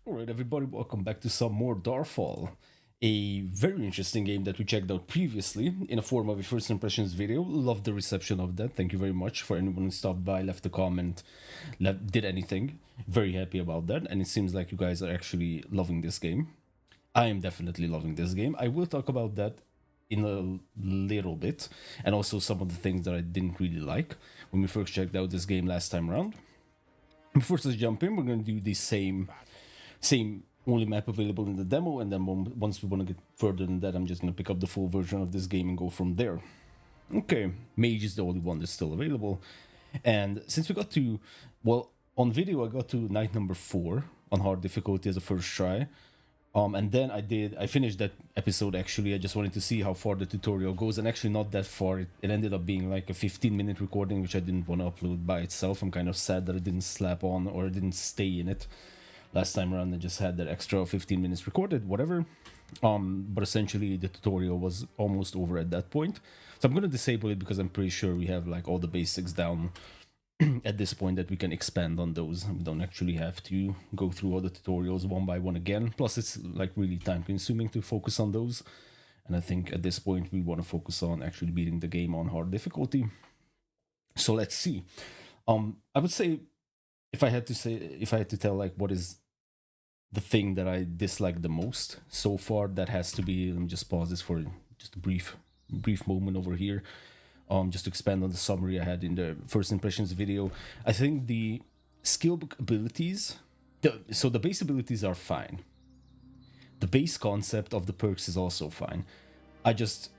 Alright everybody, welcome back to some more Darfall. A very interesting game that we checked out previously in a form of a first impressions video. Loved the reception of that. Thank you very much for anyone who stopped by, left a comment, did anything. Very happy about that, and it seems like you guys are actually loving this game. I am definitely loving this game. I will talk about that in a little bit, and also some of the things that I didn't really like when we first checked out this game last time around. Before let's jump in, we're going to do the same only map available in the demo, and then once we want to get further than that, I'm just going to pick up the full version of this game and go from there. Okay, Mage is the only one that's still available, and since we got to, well, on video I got to night number 4 on hard difficulty as a first try, and then I finished that episode. Actually, I just wanted to see how far the tutorial goes, and actually not that far. It ended up being like a 15-minute recording, which I didn't want to upload by itself. I'm kind of sad that I didn't slap on or I didn't stay in it last time around. I just had that extra 15 minutes recorded, whatever. But essentially the tutorial was almost over at that point, so I'm going to disable it because I'm pretty sure we have like all the basics down at this point that we can expand on those. We don't actually have to go through all the tutorials one by one again. Plus it's like really time consuming to focus on those, and I think at this point we want to focus on actually beating the game on hard difficulty. So let's see. I would say if I had to tell like what is the thing that I dislike the most so far, that has to be, let me just pause this for just a brief moment over here, just to expand on the summary I had in the first impressions video. I think the skill abilities, so the base abilities are fine. The base concept of the perks is also fine. I just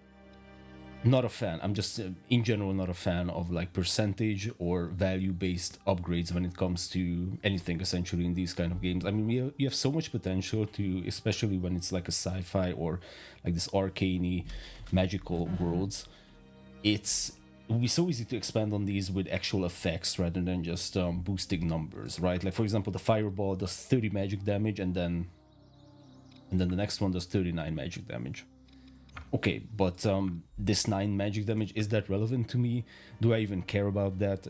not a fan. I'm just in general not a fan of like percentage or value based upgrades when it comes to anything essentially in these kind of games. I mean, you have so much potential to, especially when it's like a sci-fi or like this arcane magical worlds. It would be so easy to expand on these with actual effects rather than just boosting numbers, right? Like for example, the fireball does 30 magic damage, and then the next one does 39 magic damage. Okay, but this 9 magic damage, is that relevant to me? Do I even care about that?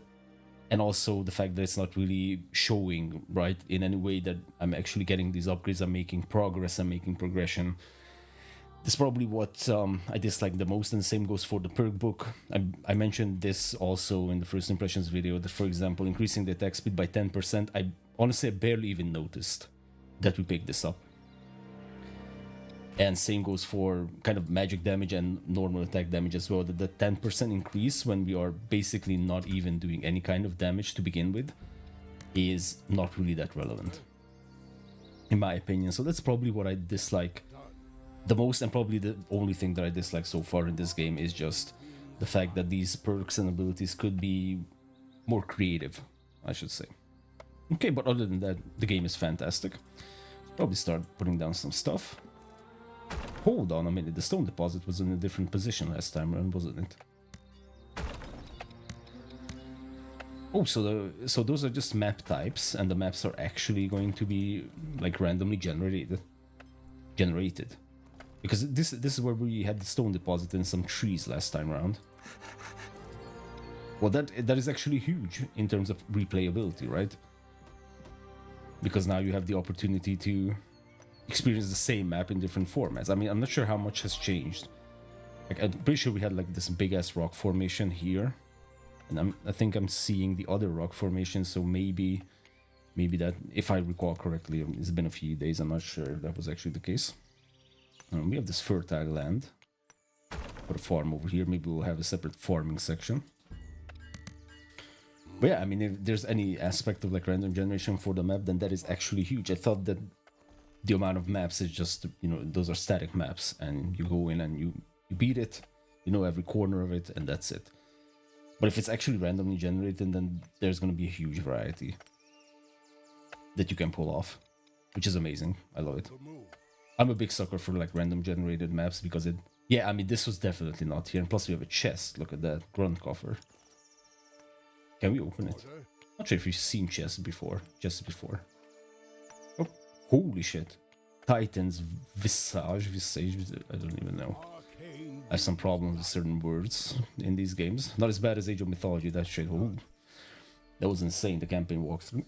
And also the fact that it's not really showing, right, in any way that I'm actually getting these upgrades, I'm making progress, I'm making progression. That's probably what I dislike the most, and the same goes for the perk book. I mentioned this also in the first impressions video, that for example, increasing the attack speed by 10%, I honestly barely even noticed that we picked this up. And same goes for kind of magic damage and normal attack damage as well. That the 10% increase when we are basically not even doing any kind of damage to begin with is not really that relevant, in my opinion. So that's probably what I dislike the most, and probably the only thing that I dislike so far in this game is just the fact that these perks and abilities could be more creative, I should say. Okay, but other than that, the game is fantastic. Probably start putting down some stuff. Hold on a minute, the stone deposit was in a different position last time around, wasn't it? Oh, so those are just map types, and the maps are actually going to be like randomly generated. Because this is where we had the stone deposit and some trees last time around. Well, that is actually huge in terms of replayability, right? Because now you have the opportunity to experience the same map in different formats. I mean, I'm not sure how much has changed. Like, I'm pretty sure we had like this big ass rock formation here, and I think I'm seeing the other rock formation. So maybe that, if I recall correctly, it's been a few days. I'm not sure if that was actually the case. We have this fertile land for a farm over here. Maybe we'll have a separate farming section. But yeah, I mean, if there's any aspect of like random generation for the map, then that is actually huge. I thought that the amount of maps is just, you know, those are static maps, and you go in and you beat it, you know, every corner of it, and that's it. But if it's actually randomly generated, then there's going to be a huge variety that you can pull off, which is amazing. I love it. I'm a big sucker for like random generated maps because it, yeah, I mean, this was definitely not here, and plus we have a chest. Look at that grunt coffer. Can we open it? Not sure if you've seen chests before. Oh, holy shit. Titan's visage, I don't even know. I have some problems with certain words in these games. Not as bad as Age of Mythology, that shit. Ooh. That was insane, the campaign walkthrough.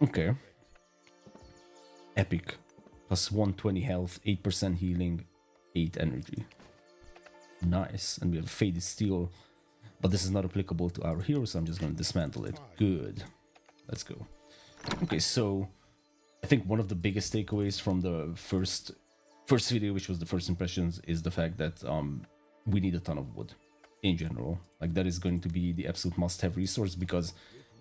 Okay. Epic. Plus 120 health, 8% healing, 8 energy. Nice. And we have Faded Steel. But this is not applicable to our hero, so I'm just going to dismantle it. Good. Let's go. Okay, so I think one of the biggest takeaways from the first video, which was the first impressions, is the fact that we need a ton of wood in general. Like, that is going to be the absolute must-have resource, because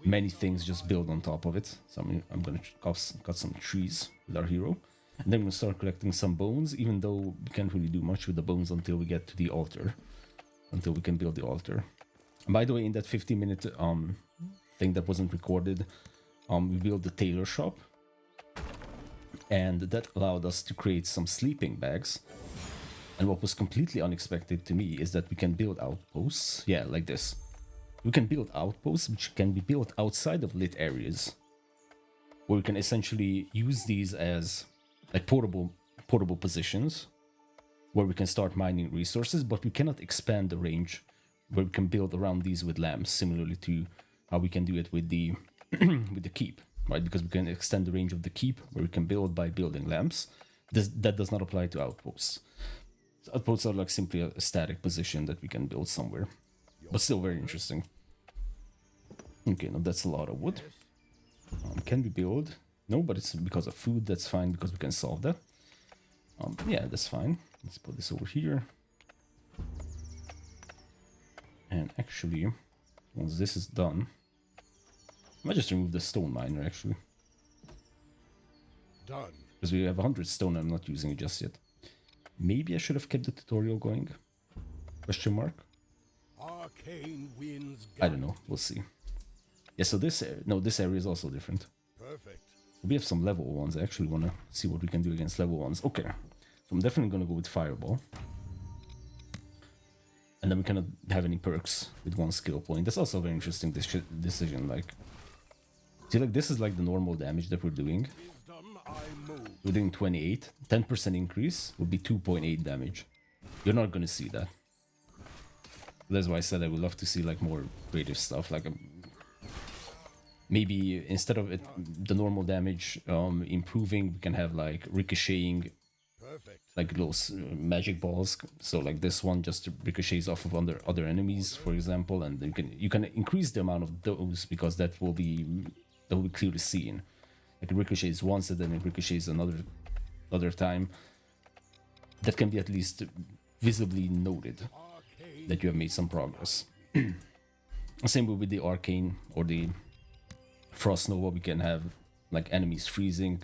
many things just build on top of it. So I'm going to cut some trees with our hero. And then we'll start collecting some bones, even though we can't really do much with the bones until we get to the altar. Until we can build the altar. And by the way, in that 50-minute thing that wasn't recorded, we built the tailor shop. And that allowed us to create some sleeping bags. And what was completely unexpected to me is that we can build outposts. Yeah, like this. We can build outposts which can be built outside of lit areas. Where we can essentially use these as like portable positions. Where we can start mining resources, but we cannot expand the range. Where we can build around these with lamps, similarly to how we can do it with the with the keep. Right, because we can extend the range of the keep, where we can build by building lamps. That does not apply to outposts. Outposts are like simply a static position that we can build somewhere, but still very interesting. Okay, now that's a lot of wood. Can we build? No, but it's because of food. That's fine, because we can solve that. Yeah, that's fine. Let's put this over here. And actually, once this is done, I might just remove the stone miner, actually. Done. Because we have 100 stone and I'm not using it just yet. Maybe I should have kept the tutorial going? Question mark? Arcane winds I don't know. We'll see. Yeah, so this area is also different. Perfect. We have some level ones. I actually want to see what we can do against level ones. Okay. So I'm definitely going to go with Fireball. And then we cannot have any perks with one skill point. That's also a very interesting decision. Like, see, like, this is like the normal damage that we're doing. We're doing 28. 10% increase would be 2.8 damage. You're not going to see that. That's why I said I would love to see like more creative stuff. Like, maybe instead of the normal damage improving, we can have like ricocheting, like those magic balls. So like this one just ricochets off of other enemies, for example, and you can increase the amount of those, because that will be clearly seen. Like it ricochets once and then it ricochets another time. That can be at least visibly noted that you have made some progress. Same way with the arcane or the frost nova, we can have like enemies freezing,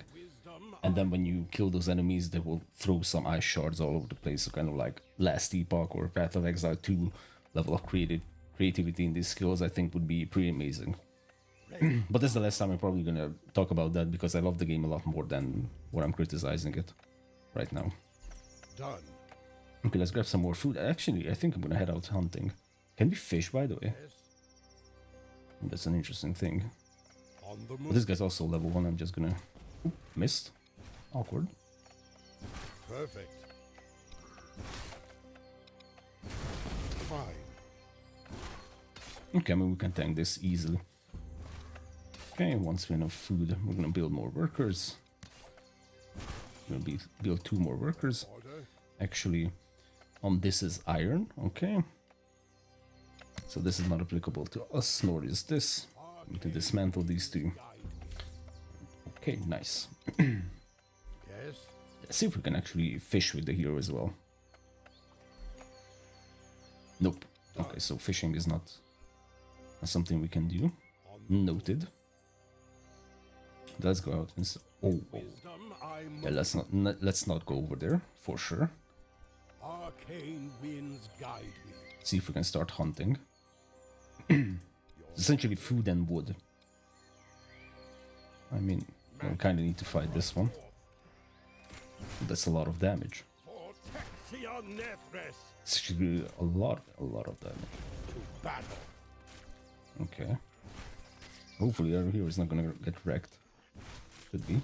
and then when you kill those enemies, they will throw some ice shards all over the place. So kind of like Last Epoch or Path of Exile 2 level of creativity in these skills, I think would be pretty amazing. But this is the last time I'm probably gonna talk about that, because I love the game a lot more than what I'm criticizing it right now. Done. Okay, let's grab some more food. Actually, I think I'm gonna head out hunting. Can we fish, by the way? That's an interesting thing. But this guy's also level 1. I'm just gonna... Oop, missed. Awkward. Perfect. Fine. Okay, I mean, we can tank this easily. Okay, once we have enough food, we're gonna build more workers. We're gonna build 2 more workers. Actually, this is iron, okay. So this is not applicable to us, nor is this. We can dismantle these 2. Okay, nice. Yes. Let's see if we can actually fish with the hero as well. Nope. Okay, so fishing is not something we can do. Noted. Let's go out and oh. Yeah, let's not go over there for sure. Arcane winds guide me. See if we can start hunting. Essentially food and wood. I mean, we kind of need to fight this one. That's a lot of damage. It's actually a lot of damage. Okay. Hopefully our hero is not gonna get wrecked. Could be.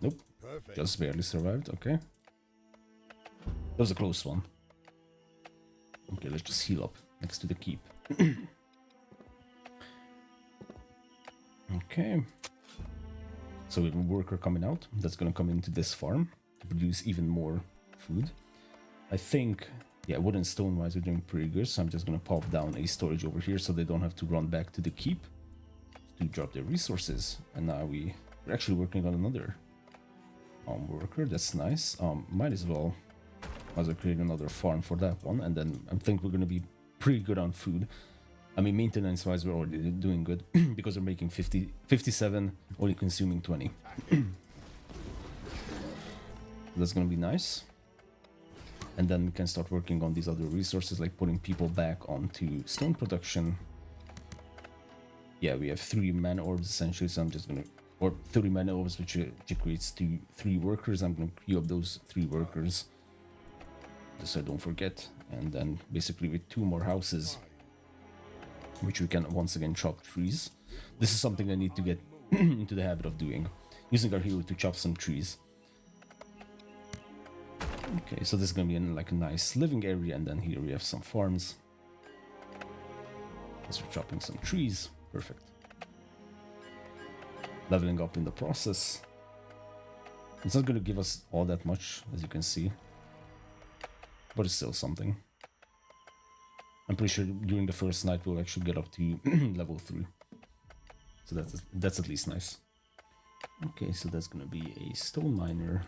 Nope. Just barely survived. Okay. That was a close one. Okay, let's just heal up next to the keep. Okay. So we have a worker coming out that's gonna come into this farm to produce even more food. I think, yeah, wood and stone wise we're doing pretty good, so I'm just gonna pop down a storage over here so they don't have to run back to the keep to drop their resources. And now we're actually working on another worker. That's nice. Might as well create another farm for that one, and then I think we're gonna be pretty good on food. I mean, maintenance wise we're already doing good because we're making 57, only consuming 20. That's gonna be nice. And then we can start working on these other resources, like putting people back onto stone production. Yeah, we have 3 mana orbs essentially, so I'm just gonna, or 30 mana orbs, which equates to 3 workers. I'm gonna queue up those 3 workers, just so I don't forget. And then basically with 2 more houses, which we can once again chop trees. This is something I need to get into the habit of doing, using our hero to chop some trees. Okay, so this is gonna be in like a nice living area, and then here we have some farms. As we're chopping some trees, perfect. Leveling up in the process. It's not gonna give us all that much, as you can see, but it's still something. I'm pretty sure during the first night we'll actually get up to level 3. So that's at least nice. Okay, so that's gonna be a stone miner.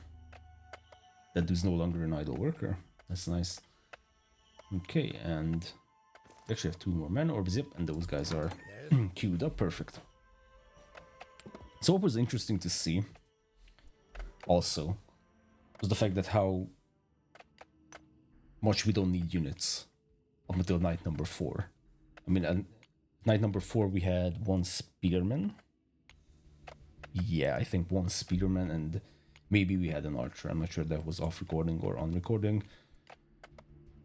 That is no longer an idle worker. That's nice. Okay, and we actually have 2 more mana orbs, yep, and those guys are queued up, perfect. So what was interesting to see also was the fact that how much we don't need units up until night number 4. I mean, at night number 4 we had 1 spearman. Yeah, I think 1 spearman, and maybe we had an archer. I'm not sure if that was off recording or on recording,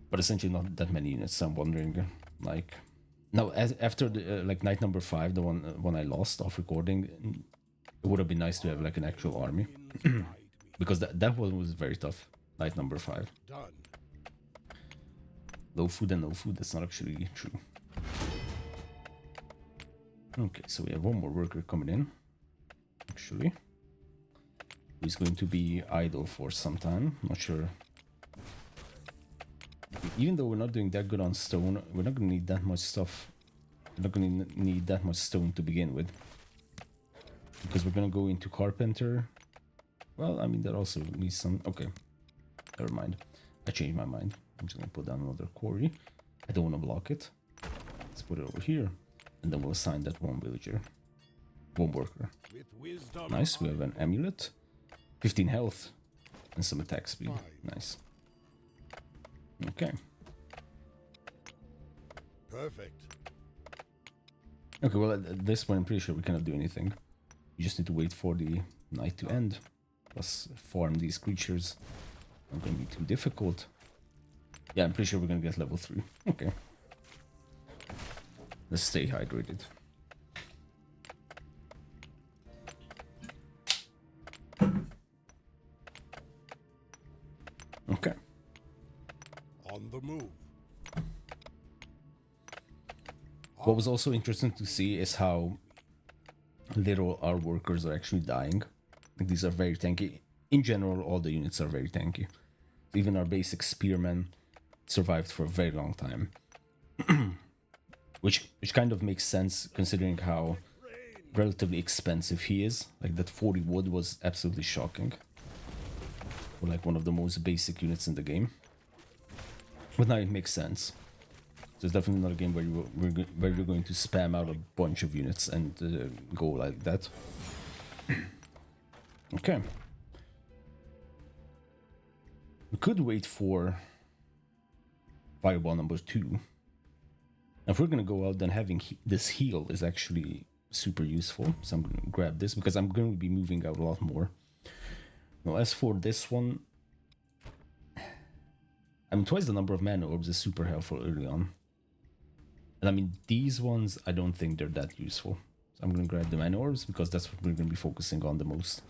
but essentially not that many units. So I'm wondering, like, now after the like night number 5, the one I lost off recording, it would have been nice to have like an actual army, because that one was very tough. Night number 5. Low food and no food. That's not actually true. Okay, so we have 1 more worker coming in. Actually, he's going to be idle for some time. Not sure. Even though we're not doing that good on stone, we're not going to need that much stuff. We're not going to need that much stone to begin with, because we're going to go into carpenter. Well, I mean, that also needs some. Okay, never mind. I changed my mind. I'm just going to put down another quarry. I don't want to block it. Let's put it over here, and then we'll assign that 1 villager, 1 worker. Nice. We have an amulet. 15 health and some attack speed. Nice. Okay. Perfect. Okay, well at this point I'm pretty sure we cannot do anything. You just need to wait for the night to end. Plus farm these creatures. Not gonna be too difficult. Yeah, I'm pretty sure we're gonna get level 3. Okay. Let's stay hydrated. Okay. On the move. What was also interesting to see is how little our workers are actually dying. Like, these are very tanky. In general, all the units are very tanky. Even our basic spearman survived for a very long time. which kind of makes sense considering how relatively expensive he is. Like, that 40 wood was absolutely shocking. For like one of the most basic units in the game. But now it makes sense. So it's definitely not a game where you're going to spam out a bunch of units and go like that. Okay. We could wait for fireball number 2. And if we're gonna go out, then having this heal is actually super useful. So I'm gonna grab this because I'm going to be moving out a lot more. Now, as for this one, I mean, twice the number of mana orbs is super helpful early on. And I mean, these ones, I don't think they're that useful. So I'm gonna grab the mana orbs because that's what we're gonna be focusing on the most.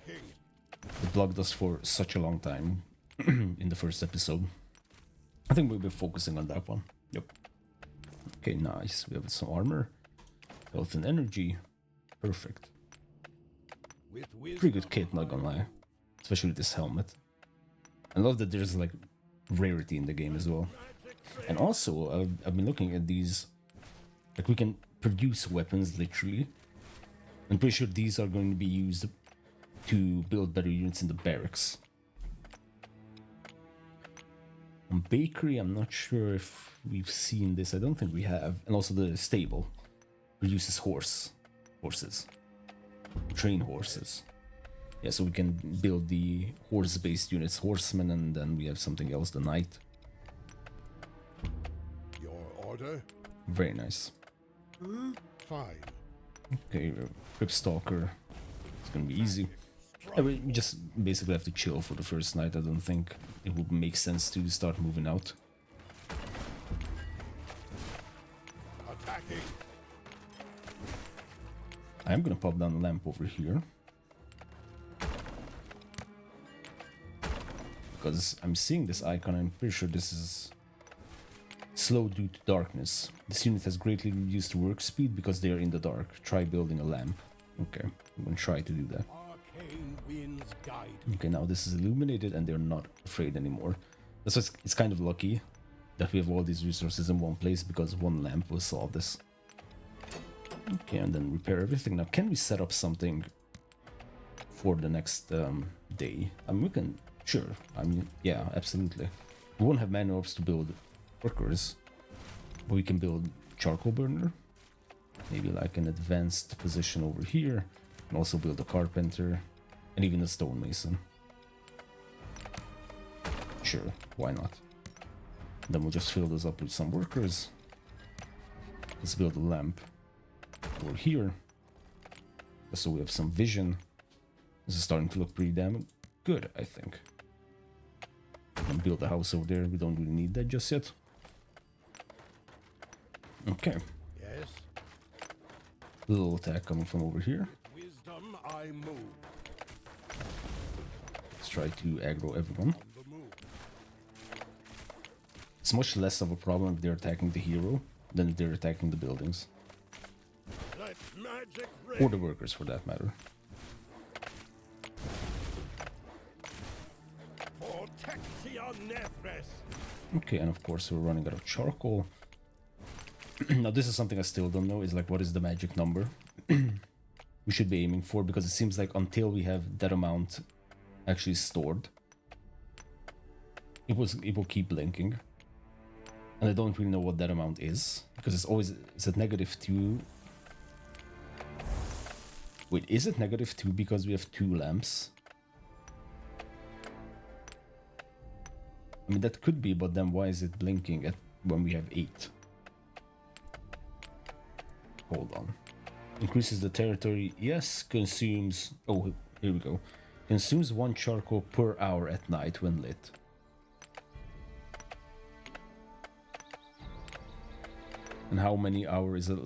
It blocked us for such a long time in the first episode. I think we'll be focusing on that one. Yep. Okay, nice. We have some armor, health and energy. Perfect. With Pretty good kit, not gonna lie. Especially this helmet. I love that there's like rarity in the game as well. And also, I've been looking at these. Like, we can produce weapons, literally. I'm pretty sure these are going to be used to build better units in the barracks. On bakery, I'm not sure if we've seen this. I don't think we have. And also the stable produces horses. Train horses. Yeah, so we can build the horse-based units, horsemen, and then we have something else, the knight. your order. Very nice. Fine. Okay, Crypt Stalker. It's gonna be easy. Yeah, we just basically have to chill for the first night. I don't think it would make sense to start moving out. Attacking. I am gonna pop down the lamp over here. Because I'm seeing this icon, I'm pretty sure this is slow due to darkness. This unit has greatly reduced work speed because they are in the dark. Try building a lamp. Okay, I'm gonna try to do that. Arcane winds guide. Okay, now this is illuminated and they're not afraid anymore. That's why it's kind of lucky that we have all these resources in one place, because one lamp will solve this. Okay, and then repair everything. Now, can we set up something for the next day? I mean, we can, sure. I mean, yeah, absolutely. We won't have man orbs to build workers, but we can build charcoal burner. Maybe like an advanced position over here, and also build a carpenter, and even a stonemason. Sure, why not? Then we'll just fill those up with some workers. Let's build a lamp over here, just so we have some vision. This is starting to look pretty damn good, I think. And build a house over there. We don't really need that just yet. Okay. Yes. Little attack coming from over here. Wisdom I move. Let's try to aggro everyone. On the move. It's much less of a problem if they're attacking the hero than if they're attacking the buildings. Let magic Or reign. the workers, for that matter. Protectio nefres. Okay, and of course we're running out of charcoal. Now this is something I still don't know, is like, what is the magic number we should be aiming for, because it seems like until we have that amount actually stored, it will keep blinking. And I don't really know what that amount is, because it's at -2. Wait, is it -2 because we have 2 lamps? I mean, that could be, but then why is it blinking when we have 8? Hold on. Increases the territory. Yes, consumes... Oh, here we go. Consumes 1 charcoal per hour at night when lit. And how many hours is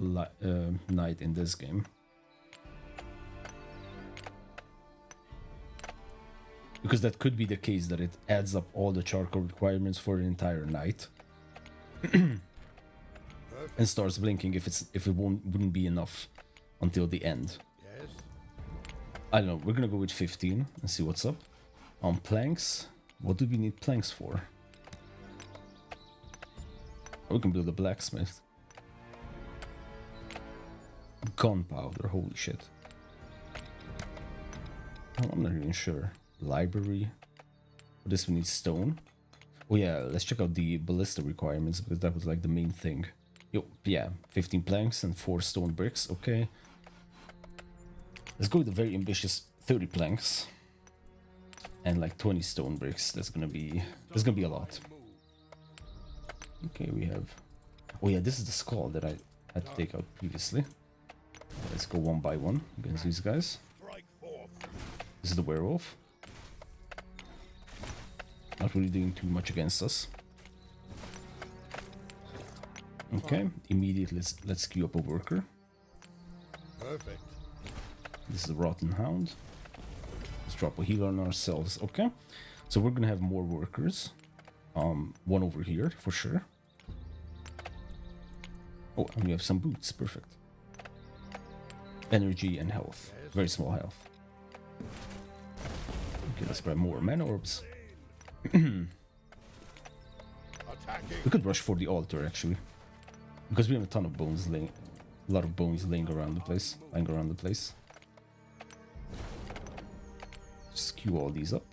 a night in this game? Because that could be the case, that it adds up all the charcoal requirements for an entire night. And starts blinking if it wouldn't be enough until the end. Yes. I don't know, we're gonna go with 15 and see what's up. On planks, what do we need planks for? Oh, we can build a blacksmith. Gunpowder, holy shit. Oh, I'm not even sure. Library. For this we need stone. Oh yeah, let's check out the ballista requirements, because that was like the main thing. Yo, yeah, 15 planks and 4 stone bricks, okay. Let's go with a very ambitious 30 planks. And like 20 stone bricks. That's gonna be a lot. Okay, we have... Oh yeah, this is the skull that I had to take out previously. Let's go one by one against these guys. Strike forth. This is the werewolf. Not really doing too much against us. Okay, immediately let's queue up a worker. Perfect. This is the Rotten Hound. Let's drop a healer on ourselves. Okay, so we're gonna have more workers. One over here for sure. Oh, and we have some boots. Perfect. Energy and health. Very small health. Okay, let's grab more man orbs. Attacking. We could rush for the altar actually, because we have a ton of bones laying, a lot of bones laying around the place. Just queue all these up.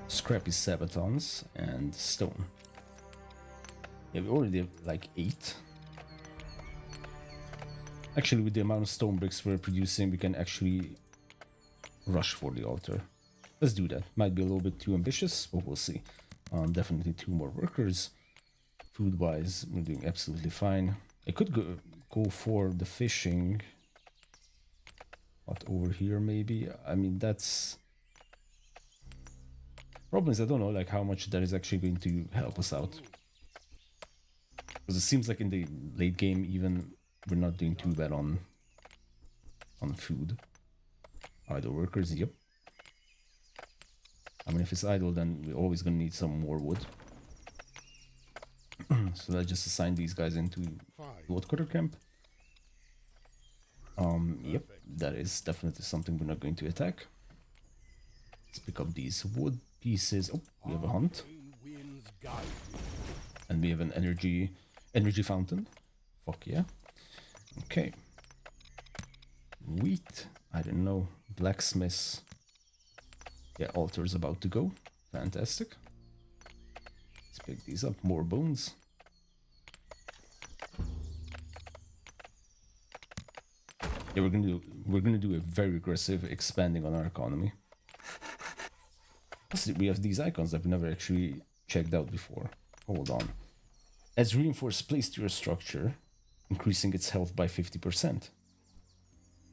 Scrappy sabatons and stone. Yeah, we already have like 8. Actually, with the amount of stone bricks we're producing, we can actually rush for the altar. Let's do that. Might be a little bit too ambitious, but we'll see. Definitely 2 more workers. Food-wise, we're doing absolutely fine. I could go for the fishing. What, over here maybe? I mean, that's... Problem is, I don't know like how much that is actually going to help us out. Because it seems like in the late game even, we're not doing too bad on food. Idle workers, yep. I mean, if it's idle, then we're always going to need some more wood. So let's just assign these guys into woodcutter camp. Yep, that is definitely something we're not going to attack. Let's pick up these wood pieces. Oh, we have a hunt. And we have an energy fountain. Fuck yeah. Okay. Wheat. I don't know. Blacksmiths. Yeah, altar is about to go. Fantastic. Let's pick these up. More bones. Yeah, we're gonna do a very aggressive expanding on our economy. Plus, we have these icons that we never actually checked out before. Hold on. Adds reinforced place to your structure, increasing its health by 50%.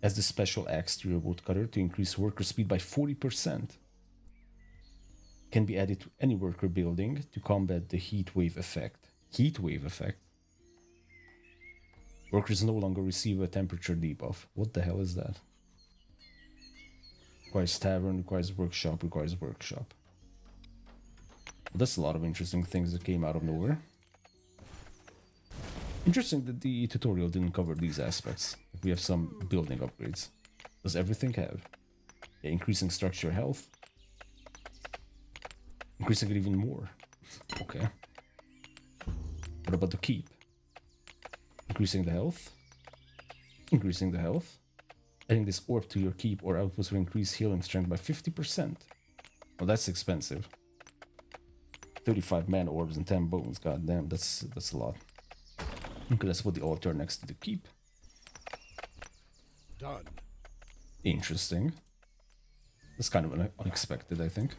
Adds the special axe to your woodcutter to increase worker speed by 40%. Can be added to any worker building to combat the heat wave effect. Heat wave effect? Workers no longer receive a temperature debuff. What the hell is that? Requires tavern, requires workshop, requires workshop. Well, that's a lot of interesting things that came out of nowhere. Interesting that the tutorial didn't cover these aspects. We have some building upgrades. Does everything have? Yeah, increasing structure health. Increasing it even more. Okay. What about the keep? Increasing the health. Increasing the health. Adding this orb to your keep or outpost will increase healing strength by 50%. Well, that's expensive. 35 man orbs and 10 bones. God damn, that's a lot. Okay, let's put the altar next to the keep. Done. Interesting. That's kind of unexpected, I think.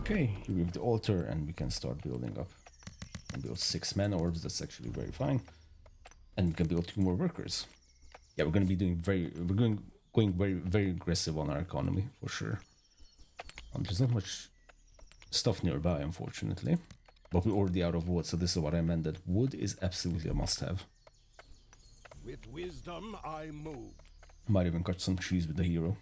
Okay, here we have the altar and we can start building up. We can build 6 mana orbs, that's actually very fine. And we can build 2 more workers. Yeah, we're gonna be doing going very aggressive on our economy for sure. There's not much stuff nearby, unfortunately. But we're already out of wood, so this is what I meant, that wood is absolutely a must-have. With wisdom I move. Might even cut some trees with the hero.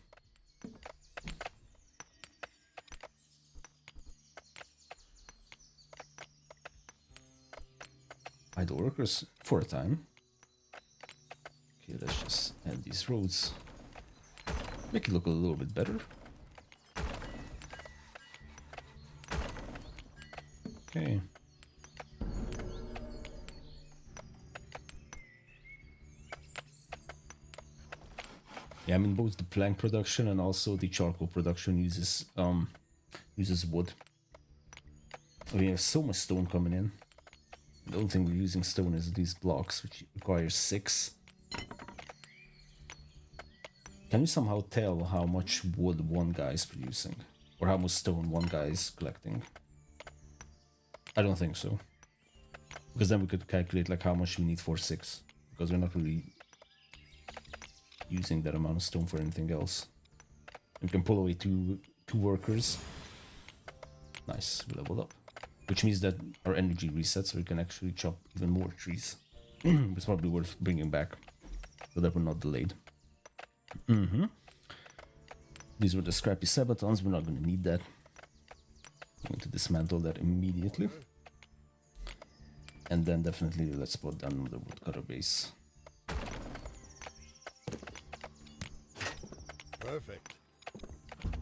Idle workers for a time. Okay, let's just add these roads. Make it look a little bit better. Okay. Yeah, I mean both the plank production and also the charcoal production uses wood. We have so much stone coming in. The only thing we're using stone is these blocks, which require 6. Can you somehow tell how much wood one guy is producing? Or how much stone one guy is collecting? I don't think so. Because then we could calculate like how much we need for 6. Because we're not really using that amount of stone for anything else. We can pull away two workers. Nice, we leveled up. Which means that our energy resets, so we can actually chop even more trees. It's probably worth bringing back, so that we're not delayed. These were the scrappy sabatons, we're not going to need that. I'm going to dismantle that immediately. And then definitely let's put down the woodcutter base. Perfect.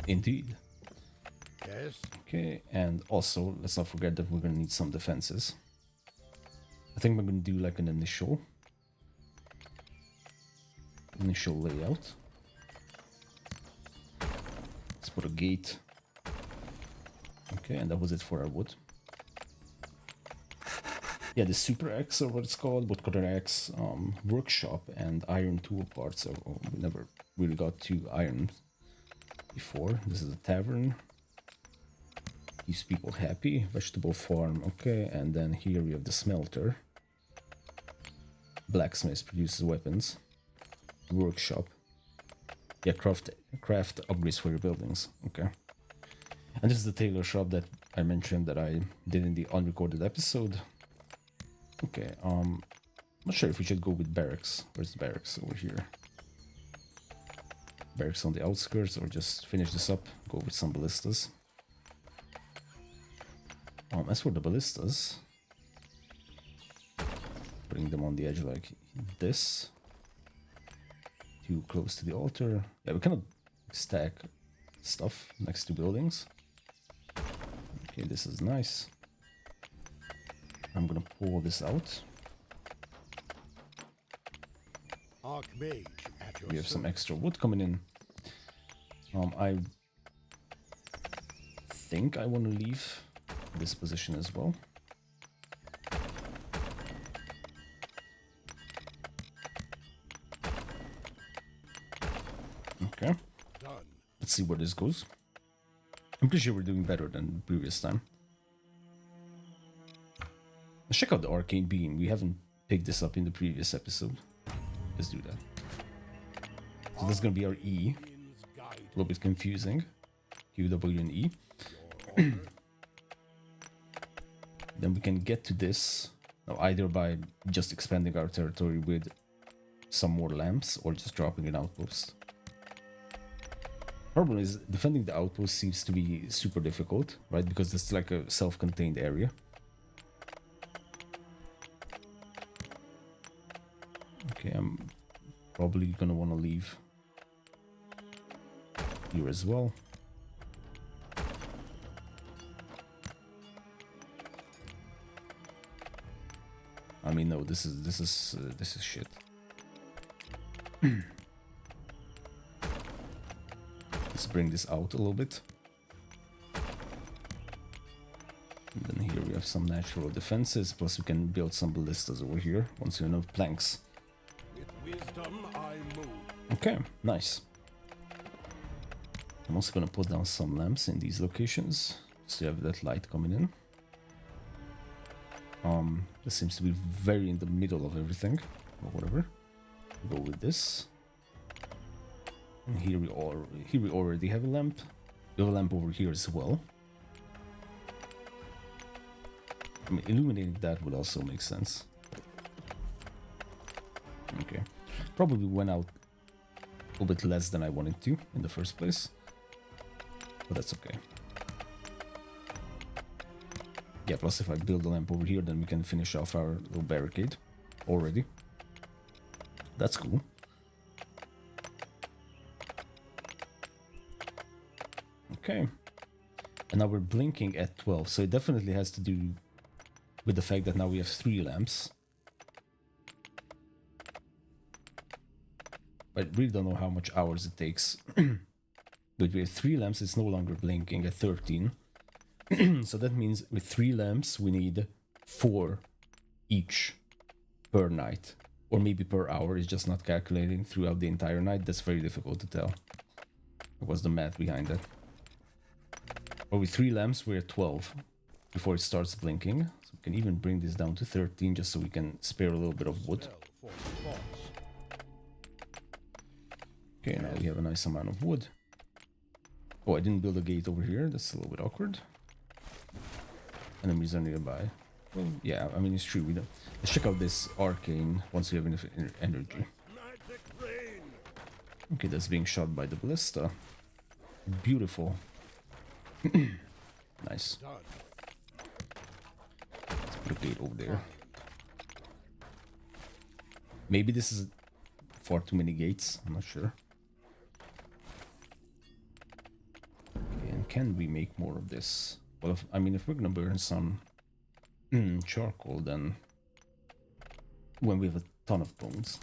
Indeed. Yes. Okay, and also, let's not forget that we're gonna need some defenses. I think we're gonna do like an initial layout. Let's put a gate. Okay, and that was it for our wood. Yeah, the Super X, or what it's called, Woodcutter X, workshop and iron tool parts. We never really got to iron before. This is a tavern. Keeps people happy. Vegetable farm, okay. And then here we have the smelter. Blacksmith produces weapons. Workshop. Yeah, craft upgrades for your buildings. Okay. And this is the tailor shop that I mentioned that I did in the unrecorded episode. Okay, not sure if we should go with barracks. Where's the barracks? Over here. Barracks on the outskirts, or just finish this up, go with some ballistas. As for the ballistas, putting them on the edge like this. Too close to the altar. Yeah, we cannot stack stuff next to buildings. Okay, this is nice. I'm gonna pull this out. Archmage at your We have some service. extra wood coming in. I think I want to leave this position as well. Okay. Done. Let's see where this goes. I'm pretty sure we're doing better than the previous time. Let's check out the arcane beam. We haven't picked this up in the previous episode. Let's do that. So this is gonna be our E. Winds guide A little bit confusing. Q, W, and E. your order. Then we can get to this either by just expanding our territory with some more lamps or just dropping an outpost. Problem is, defending the outpost seems to be super difficult, right? Because it's like a self-contained area. Okay, I'm probably gonna want to leave here as well. I mean, no, this is shit. Let's bring this out a little bit. And then here we have some natural defenses, plus we can build some ballistas over here once we have enough planks. With wisdom I move. Okay, nice. I'm also gonna put down some lamps in these locations, so you have that light coming in. This seems to be very in the middle of everything, or whatever. We'll go with this. And here we already have a lamp. We have a lamp over here as well. I mean, illuminating that would also make sense. Okay. Probably went out a little bit less than I wanted to in the first place. But that's okay. Yeah, plus if I build a lamp over here, then we can finish off our little barricade already. That's cool. Okay. And now we're blinking at 12, so it definitely has to do with the fact that now we have 3 lamps. I really don't know how much hours it takes. But with 3 lamps, it's no longer blinking at 13. So that means with 3 lamps, we need 4 each per night. Or maybe per hour, it's just not calculating throughout the entire night. That's very difficult to tell. What's the math behind that? But with 3 lamps, we're at 12 before it starts blinking. So we can even bring this down to 13 just so we can spare a little bit of wood. Spell for thoughts. Okay, now we have a nice amount of wood. Oh, I didn't build a gate over here. That's a little bit awkward. Enemies are nearby. Well, yeah, I mean, it's true. We don't. Let's check out this arcane once we have enough energy. Magic rain. Okay, that's being shot by the ballista. Beautiful. Nice. Done. Let's put a gate over there. Maybe this is far too many gates. I'm not sure. can we make more of this? Well, if we're gonna burn some charcoal, then when we have a ton of bones.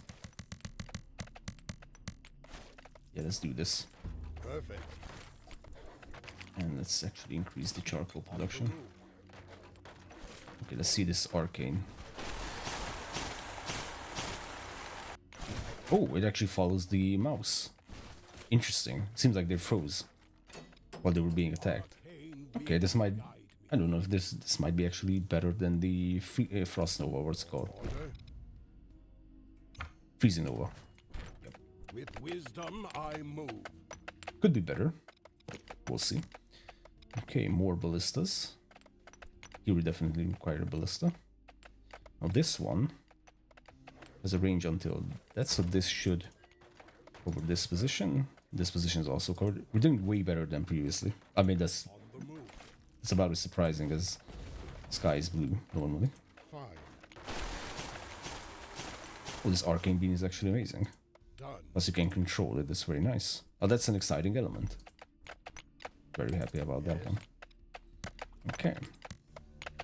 Yeah, let's do this. Perfect. And let's actually increase the charcoal production. Okay, let's see this arcane. Oh, it actually follows the mouse. Interesting. Seems like they froze while they were being attacked. Okay, this might... I don't know if this might be actually better than the Frost Nova, what's it called? Freezing Nova. Yep. With wisdom I move. Could be better. We'll see. Okay, more ballistas. Here we definitely require a ballista. Now this one has a range until that, so this should cover this position. This position is also covered. We're doing way better than previously. I mean, that's about as surprising as sky is blue normally. Fine. Oh, this arcane beam is actually amazing. Done. Plus you can control it, that's very nice. Oh, that's an exciting element. Very happy about that one. Okay.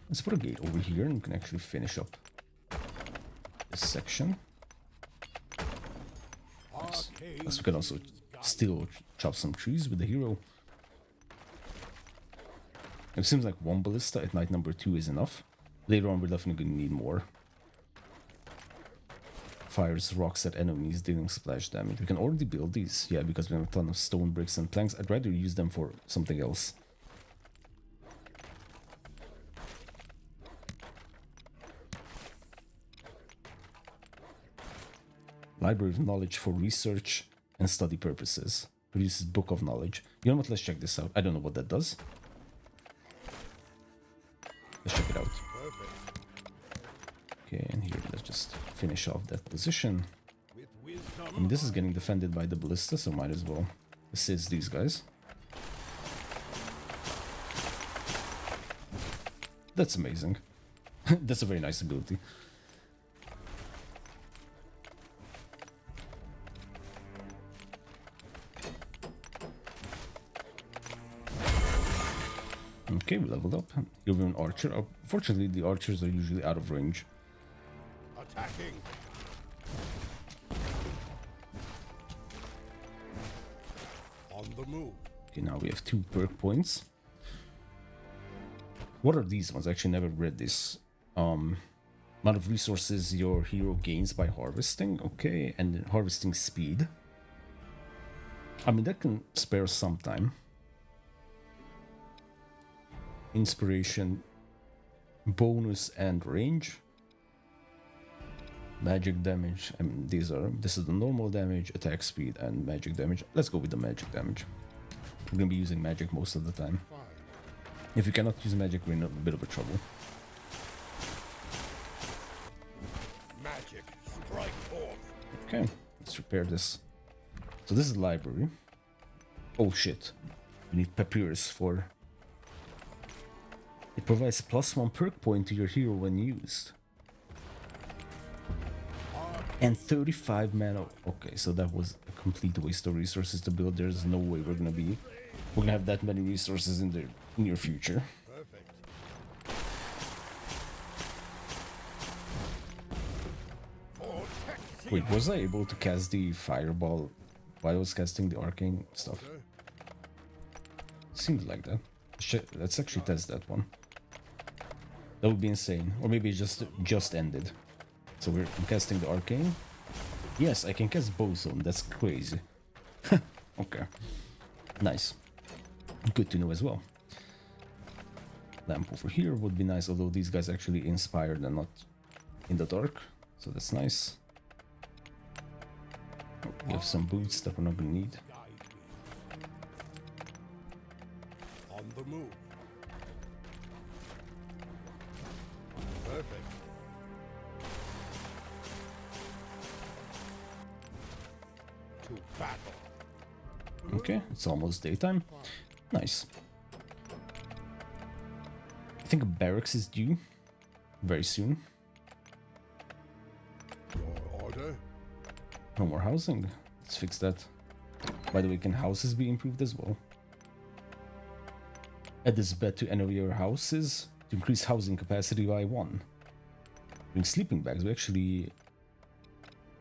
Let's put a gate over here and we can actually finish up this section. Nice. Plus we can also still chop some trees with the hero. It seems like one ballista at night number 2 is enough. Later on we're definitely going to need more. Fires rocks at enemies dealing splash damage. We can already build these. Yeah, because we have a ton of stone bricks and planks. I'd rather use them for something else. Library of Knowledge for research and study purposes. Produces Book of Knowledge. You know what? Let's check this out. I don't know what that does. Let's check it out. Okay, and here let's just finish off that position. I mean, this is getting defended by the ballista, so might as well assist these guys. That's amazing. That's a very nice ability. Okay, we leveled up. Here we have an archer. Unfortunately, the archers are usually out of range. Attacking. On the move. Okay, now we have 2 perk points. What are these ones? I actually never read this. Amount of resources your hero gains by harvesting. Okay, and then harvesting speed. I mean, that can spare some time. Inspiration, bonus and range. Magic damage. I mean, this is the normal damage, attack speed, and magic damage. Let's go with the magic damage. We're gonna be using magic most of the time. If you cannot use magic, we're in a bit of a trouble. Magic, strike forth. Okay, let's repair this. So this is the library. Oh shit. We need papyrus for... It provides +1 perk point to your hero when used. And 35 mana. Okay, so that was a complete waste of resources to build. There's no way we're gonna have that many resources in the near future. Perfect. Wait, was I able to cast the fireball while I was casting the arcane stuff? Seems like that. Let's actually test that one. That would be insane. Or maybe it just ended. So I'm casting the arcane. Yes, I can cast Bozone. That's crazy. Okay. Nice. Good to know as well. Lamp over here would be nice, although these guys actually inspired and not in the dark. So that's nice. Oh, we have some boots that we're not gonna need. On the move. Perfect. To battle. Okay, it's almost daytime. Nice. I think a barracks is due very soon. Your order. No more housing. Let's fix that. By the way, can houses be improved as well? Add this bed to any of your houses to increase housing capacity by 1. Doing sleeping bags, we actually...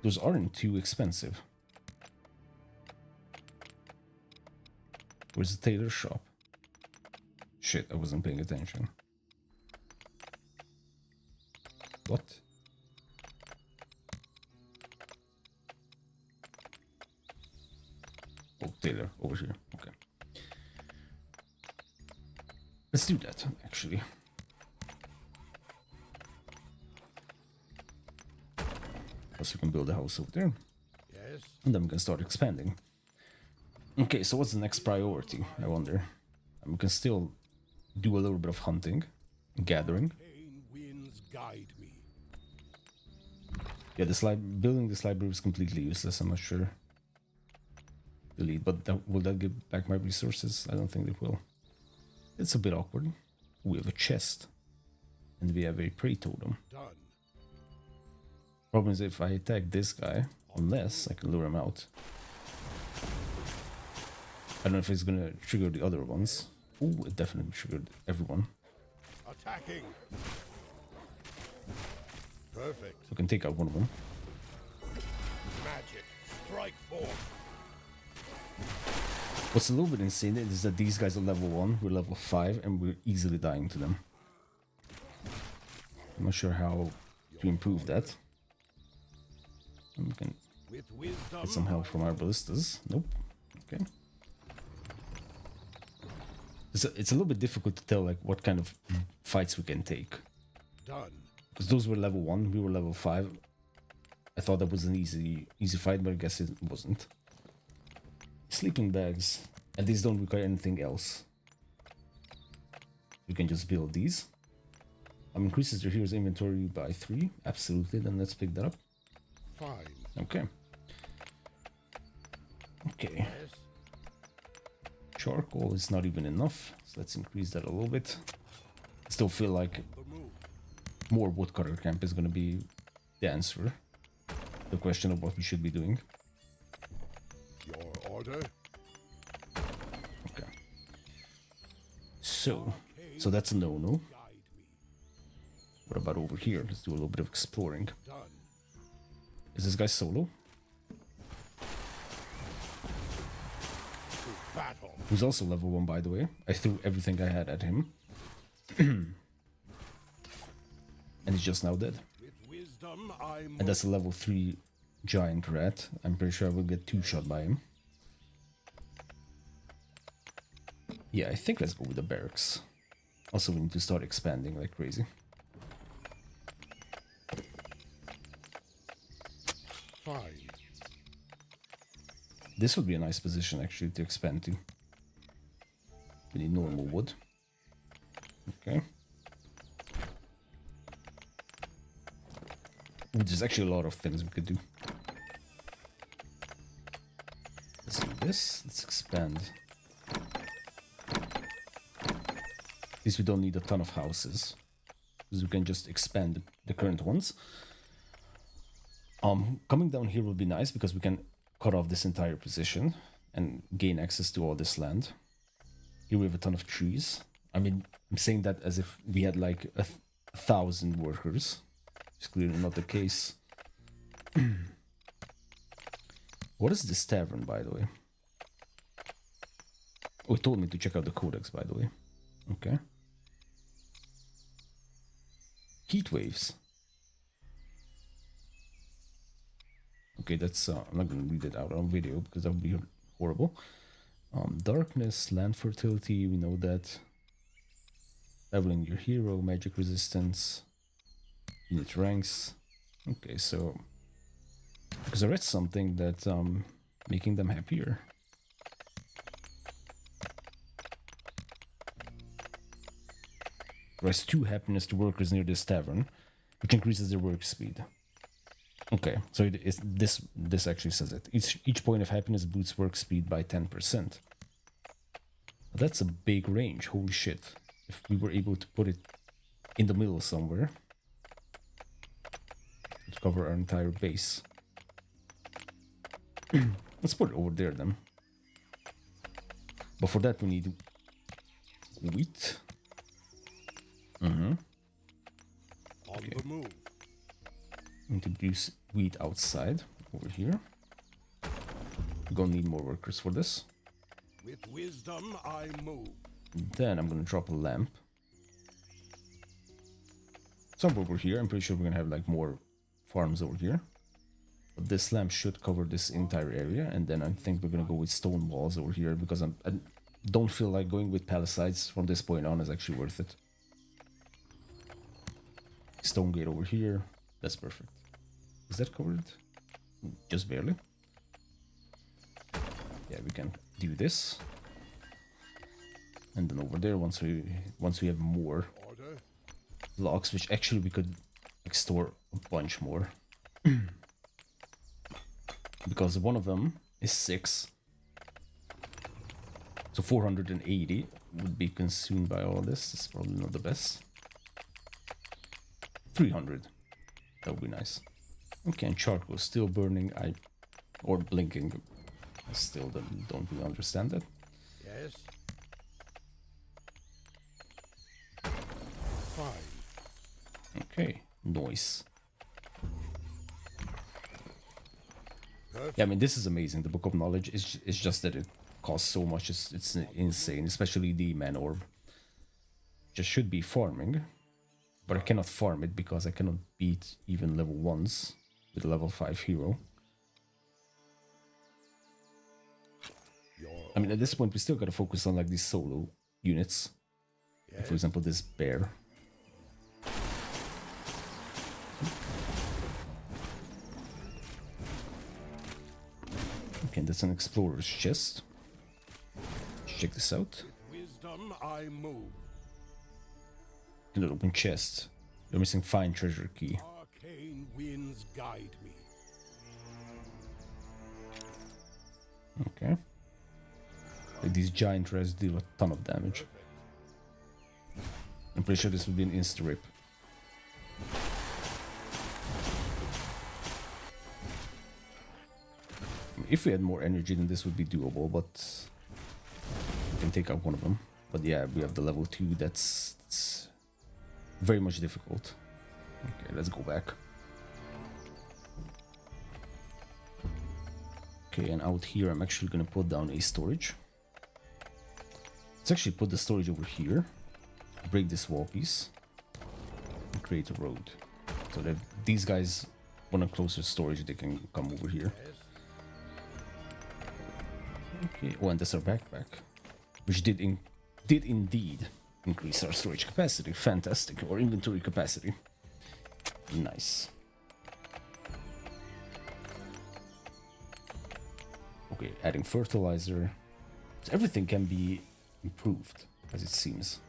Those aren't too expensive. Where's the tailor shop? Shit, I wasn't paying attention. What? Oh, tailor, over here. Okay. Let's do that, actually. Also, we can build a house over there. Yes. And then we can start expanding. Okay, so what's the next priority, I wonder? We can still do a little bit of hunting, gathering. Pain winds guide me. Yeah, building this library is completely useless, I'm not sure. Delete, but will that give back my resources? I don't think it will. It's a bit awkward. We have a chest. And we have a prey totem. Done. Problem is if I attack this guy, unless I can lure him out. I don't know if it's gonna trigger the other ones. Oh, it definitely triggered everyone. Attacking. Perfect. So I can take out one of them. Magic. Strike forth. What's a little bit insane is that these guys are level 1, we're level 5, and we're easily dying to them. I'm not sure how to improve that. And we can With wisdom. get some help from our ballistas. Nope. Okay. It's a little bit difficult to tell like what kind of fights we can take. Done. Because those were level 1, we were level 5. I thought that was an easy fight, but I guess it wasn't. Sleeping bags. And these don't require anything else. You can just build these. Increases your hero's inventory by 3. Absolutely, then let's pick that up. Fine. Okay. Okay. Yes. Charcoal is not even enough, so let's increase that a little bit. Still feel like The move. more woodcutter camp is going to be the answer. The question of what we should be doing. Your order. Okay. So that's a no-no. Guide me. What about over here? Let's do a little bit of exploring. Done. Is this guy solo? To battle. Who's also level 1, by the way. I threw everything I had at him. And he's just now dead. With wisdom, I And move. that's a level 3 giant rat. I'm pretty sure I will get 2-shot by him. Yeah, I think let's go with the barracks. Also, we need to start expanding like crazy. Fine. This would be a nice position actually to expand to. We need normal wood. Okay. Ooh, there's actually a lot of things we could do. Let's do this. Let's expand. At least we don't need a ton of houses, because we can just expand the current ones. Coming down here would be nice because we can cut off this entire position and gain access to all this land. Here we have a ton of trees. I mean, I'm saying that as if we had like 1,000 workers. It's clearly not the case. What is this tavern, by the way? Oh, it told me to check out the codex, by the way. Okay. Heat waves. Okay, that's I'm not gonna read it out on video because that would be horrible. Darkness, land fertility, we know that. Leveling your hero, magic resistance, unit ranks. Okay, so because I read something that making them happier. Rise 2 happiness to workers near this tavern, which increases their work speed. Okay, so it is this actually says it. Each point of happiness boosts work speed by 10%. That's a big range, holy shit. If we were able to put it in the middle somewhere, to cover our entire base. Let's put it over there then. But for that we need wheat. On the move. Going to produce wheat outside over here. We're gonna need more workers for this. With wisdom I move. Then I'm gonna drop a lamp. Somewhere over here. I'm pretty sure we're gonna have like more farms over here. But this lamp should cover this entire area, and then I think we're gonna go with stone walls over here because I don't feel like going with palisades from this point on is actually worth it. Stone gate over here. That's perfect. Is that covered? Just barely. Yeah, we can do this. And then over there, once we have more Order. blocks, which actually we could like, store a bunch more. Because one of them is 6. So 480 would be consumed by all this. It's probably not the best. 300. That would be nice. Okay, and charcoal still burning. Or blinking. I still don't really understand that. Yes. Fine. Okay, noise. Perfect. Yeah, I mean, this is amazing. The Book of Knowledge is just that it costs so much. It's insane, especially the man orb. Just should be farming, but I cannot farm it because I cannot beat even level 1s with a level 5 hero. I mean, at this point, we still gotta focus on like these solo units. Yes. For example, this bear. Okay, that's an explorer's chest. Let's check this out. Wisdom I move. An open chest. You're missing fine treasure key. Arcane winds guide me. Okay. Like these giant res deal a ton of damage. I'm pretty sure this would be an insta-rip. If we had more energy, then this would be doable, but we can take out one of them. But yeah, we have the level 2, that's very much difficult. Okay, let's go back. Okay, and out here I'm actually gonna put down a storage. Let's actually put the storage over here, break this wall piece, and create a road. So that these guys want a closer storage, they can come over here. Okay, oh, and that's our backpack, which did indeed increase our storage capacity. Fantastic, or inventory capacity. Nice. Okay, adding fertilizer. So everything can be improved, as it seems.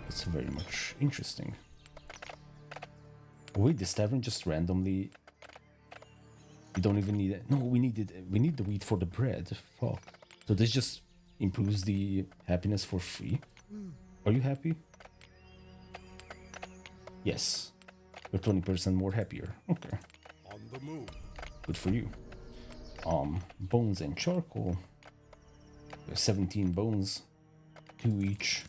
That's very much interesting. Wait, this tavern just randomly... We don't even need it. No, we need it. We need the wheat for the bread. Fuck. So this just improves the happiness for free. Are you happy? Yes. You're 20% more happier. Okay. On the move. Good for you. Bones and charcoal. We have 17 bones. 2 each.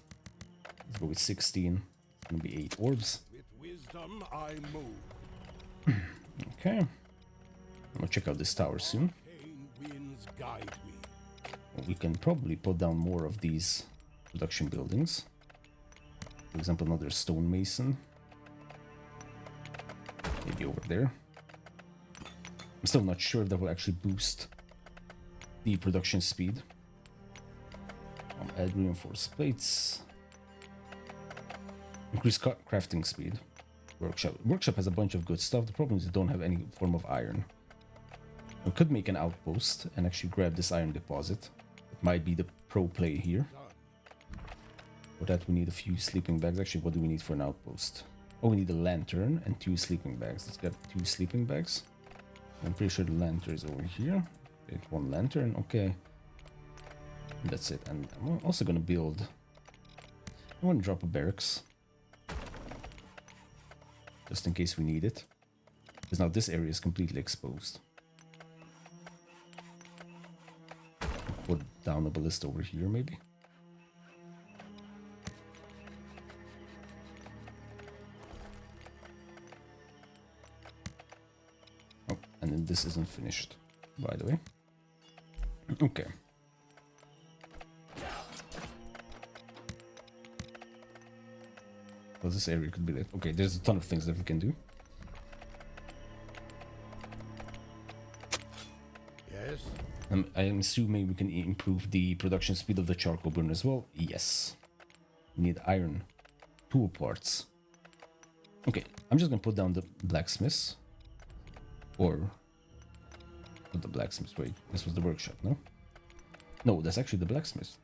Let's go with 16. It's gonna be 8 orbs. With wisdom I move. Okay. I'm gonna check out this tower soon. Arcane winds guide me. We can probably put down more of these production buildings. For example, another stonemason. Maybe over there. I'm still not sure if that will actually boost the production speed. Add reinforced plates. Increase crafting speed. Workshop. Workshop has a bunch of good stuff. The problem is they don't have any form of iron. We could make an outpost and actually grab this iron deposit. It might be the pro play here. For that we need a few sleeping bags. Actually, what do we need for an outpost? Oh, we need a lantern and 2 sleeping bags. Let's get 2 sleeping bags. I'm pretty sure the lantern is over here. Get 1 lantern, okay. That's it. And I'm also gonna build... I want to drop a barracks. Just in case we need it. Because now this area is completely exposed. Put down a ballista over here, maybe. And then this isn't finished, by the way. Okay. Well, this area could be lit. Okay, there's a ton of things that we can do. Yes. I am assuming we can improve the production speed of the charcoal burn as well. Yes. We need iron tool parts. Okay, I'm just gonna put down the blacksmiths. Or not the blacksmith, wait, this was the workshop, no? No, that's actually the blacksmith.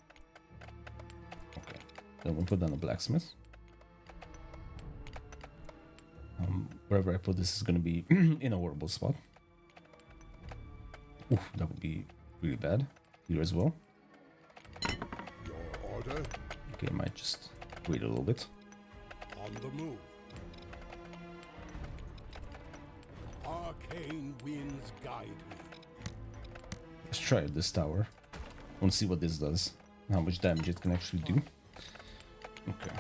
Okay, then we'll put down a blacksmith. Wherever I put this is gonna be in a horrible spot. Oof, that would be really bad. Here as well. Your order. Okay, I might just wait a little bit. On the move. Arcane winds guide me. Let's try this tower. I want to see what this does. How much damage it can actually do. Okay.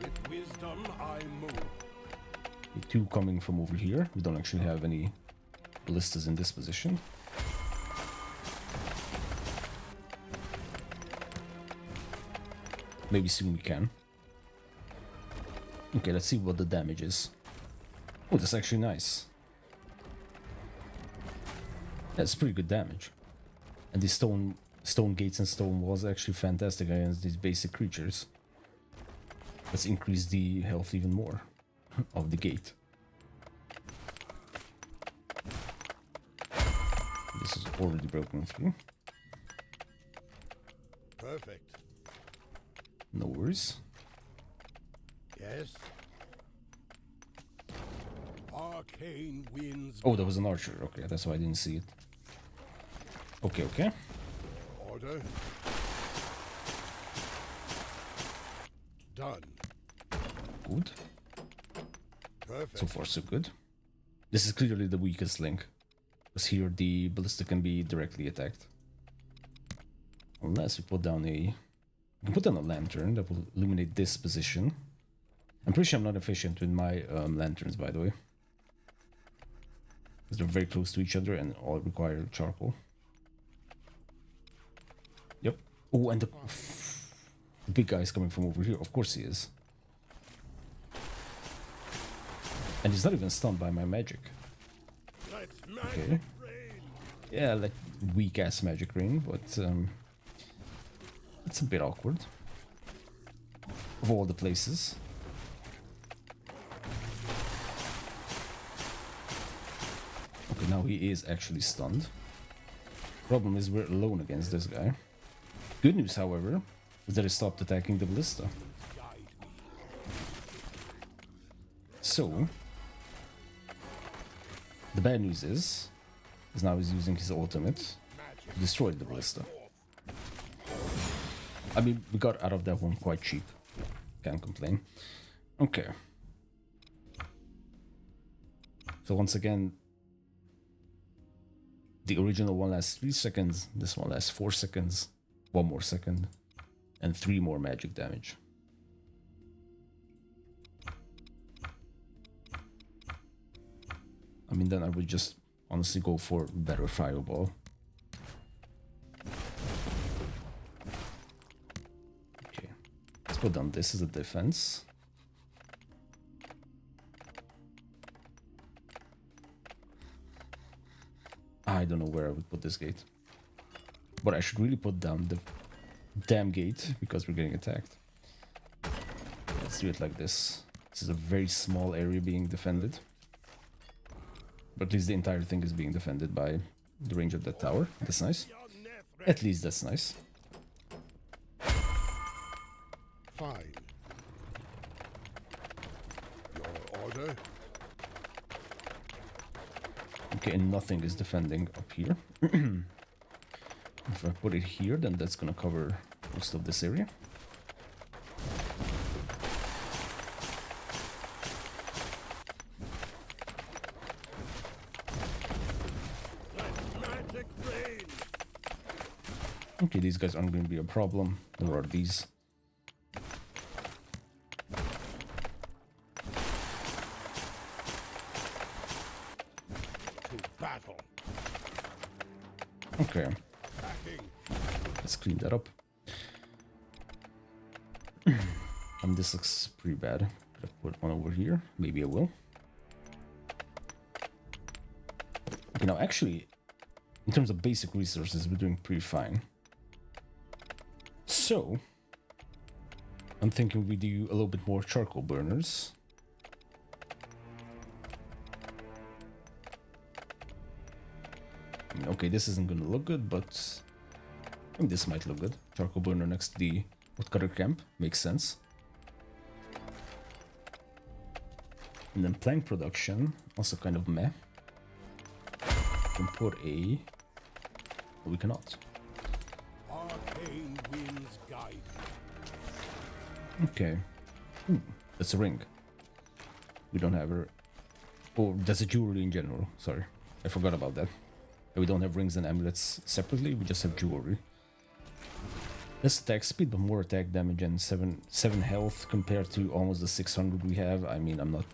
With wisdom I move. The two coming from over here. We don't actually have any ballistas in this position. Maybe soon we can. Okay, let's see what the damage is. Oh, that's actually nice. That's pretty good damage. And these stone gates and stone walls are actually fantastic against these basic creatures. Let's increase the health even more of the gate. This is already broken through. Perfect. No worries. Yes. Arcane winds. Oh, there was an archer. Okay, that's why I didn't see it. Okay, okay. Order. Done. Good. Perfect. So far, so good. This is clearly the weakest link. Because here the ballista can be directly attacked. Unless we put down a... We can put down a lantern that will illuminate this position. I'm pretty sure I'm not efficient with my lanterns, by the way. Because they're very close to each other and all require charcoal. Yep. Oh, and the big guy is coming from over here. Of course he is. And he's not even stunned by my magic. Okay. Yeah, like weak-ass magic rain, but it's a bit awkward. Of all the places. Okay, now he is actually stunned. Problem is we're alone against this guy. Good news, however, is that he stopped attacking the ballista. So, the bad news is now he's using his ultimate to destroy the ballista. I mean, we got out of that one quite cheap. Can't complain. Okay. So once again, the original one lasts 3 seconds, this one lasts 4 seconds, 1 more second, and 3 more magic damage. I mean, then I would just honestly go for better fireball. Okay, let's put down this as a defense. I don't know where I would put this gate. But I should really put down the damn gate because we're getting attacked. Let's do it like this. This is a very small area being defended. But at least the entire thing is being defended by the range of that tower. That's nice. At least that's nice. Fine. Your order. Okay, and nothing is defending up here. If I put it here, then that's gonna cover most of this area. Okay, these guys aren't going to be a problem. There are these. Okay. Backing. Let's clean that up. This looks pretty bad. Could have put one over here. Maybe I will. Okay, now actually, in terms of basic resources, we're doing pretty fine. So, I'm thinking we do a little bit more charcoal burners. I mean, okay, this isn't gonna look good, but I think this might look good. Charcoal burner next to the woodcutter camp. Makes sense. And then plank production, also kind of meh. We can put a... we cannot. Arcane winds guide. Okay. Ooh, that's a ring. We don't have her... oh, that's a jewelry in general. Sorry, I forgot about that. We don't have rings and amulets separately, we just have jewelry. Less attack speed, but more attack damage and 7 health compared to almost the 600 we have. I mean, I'm not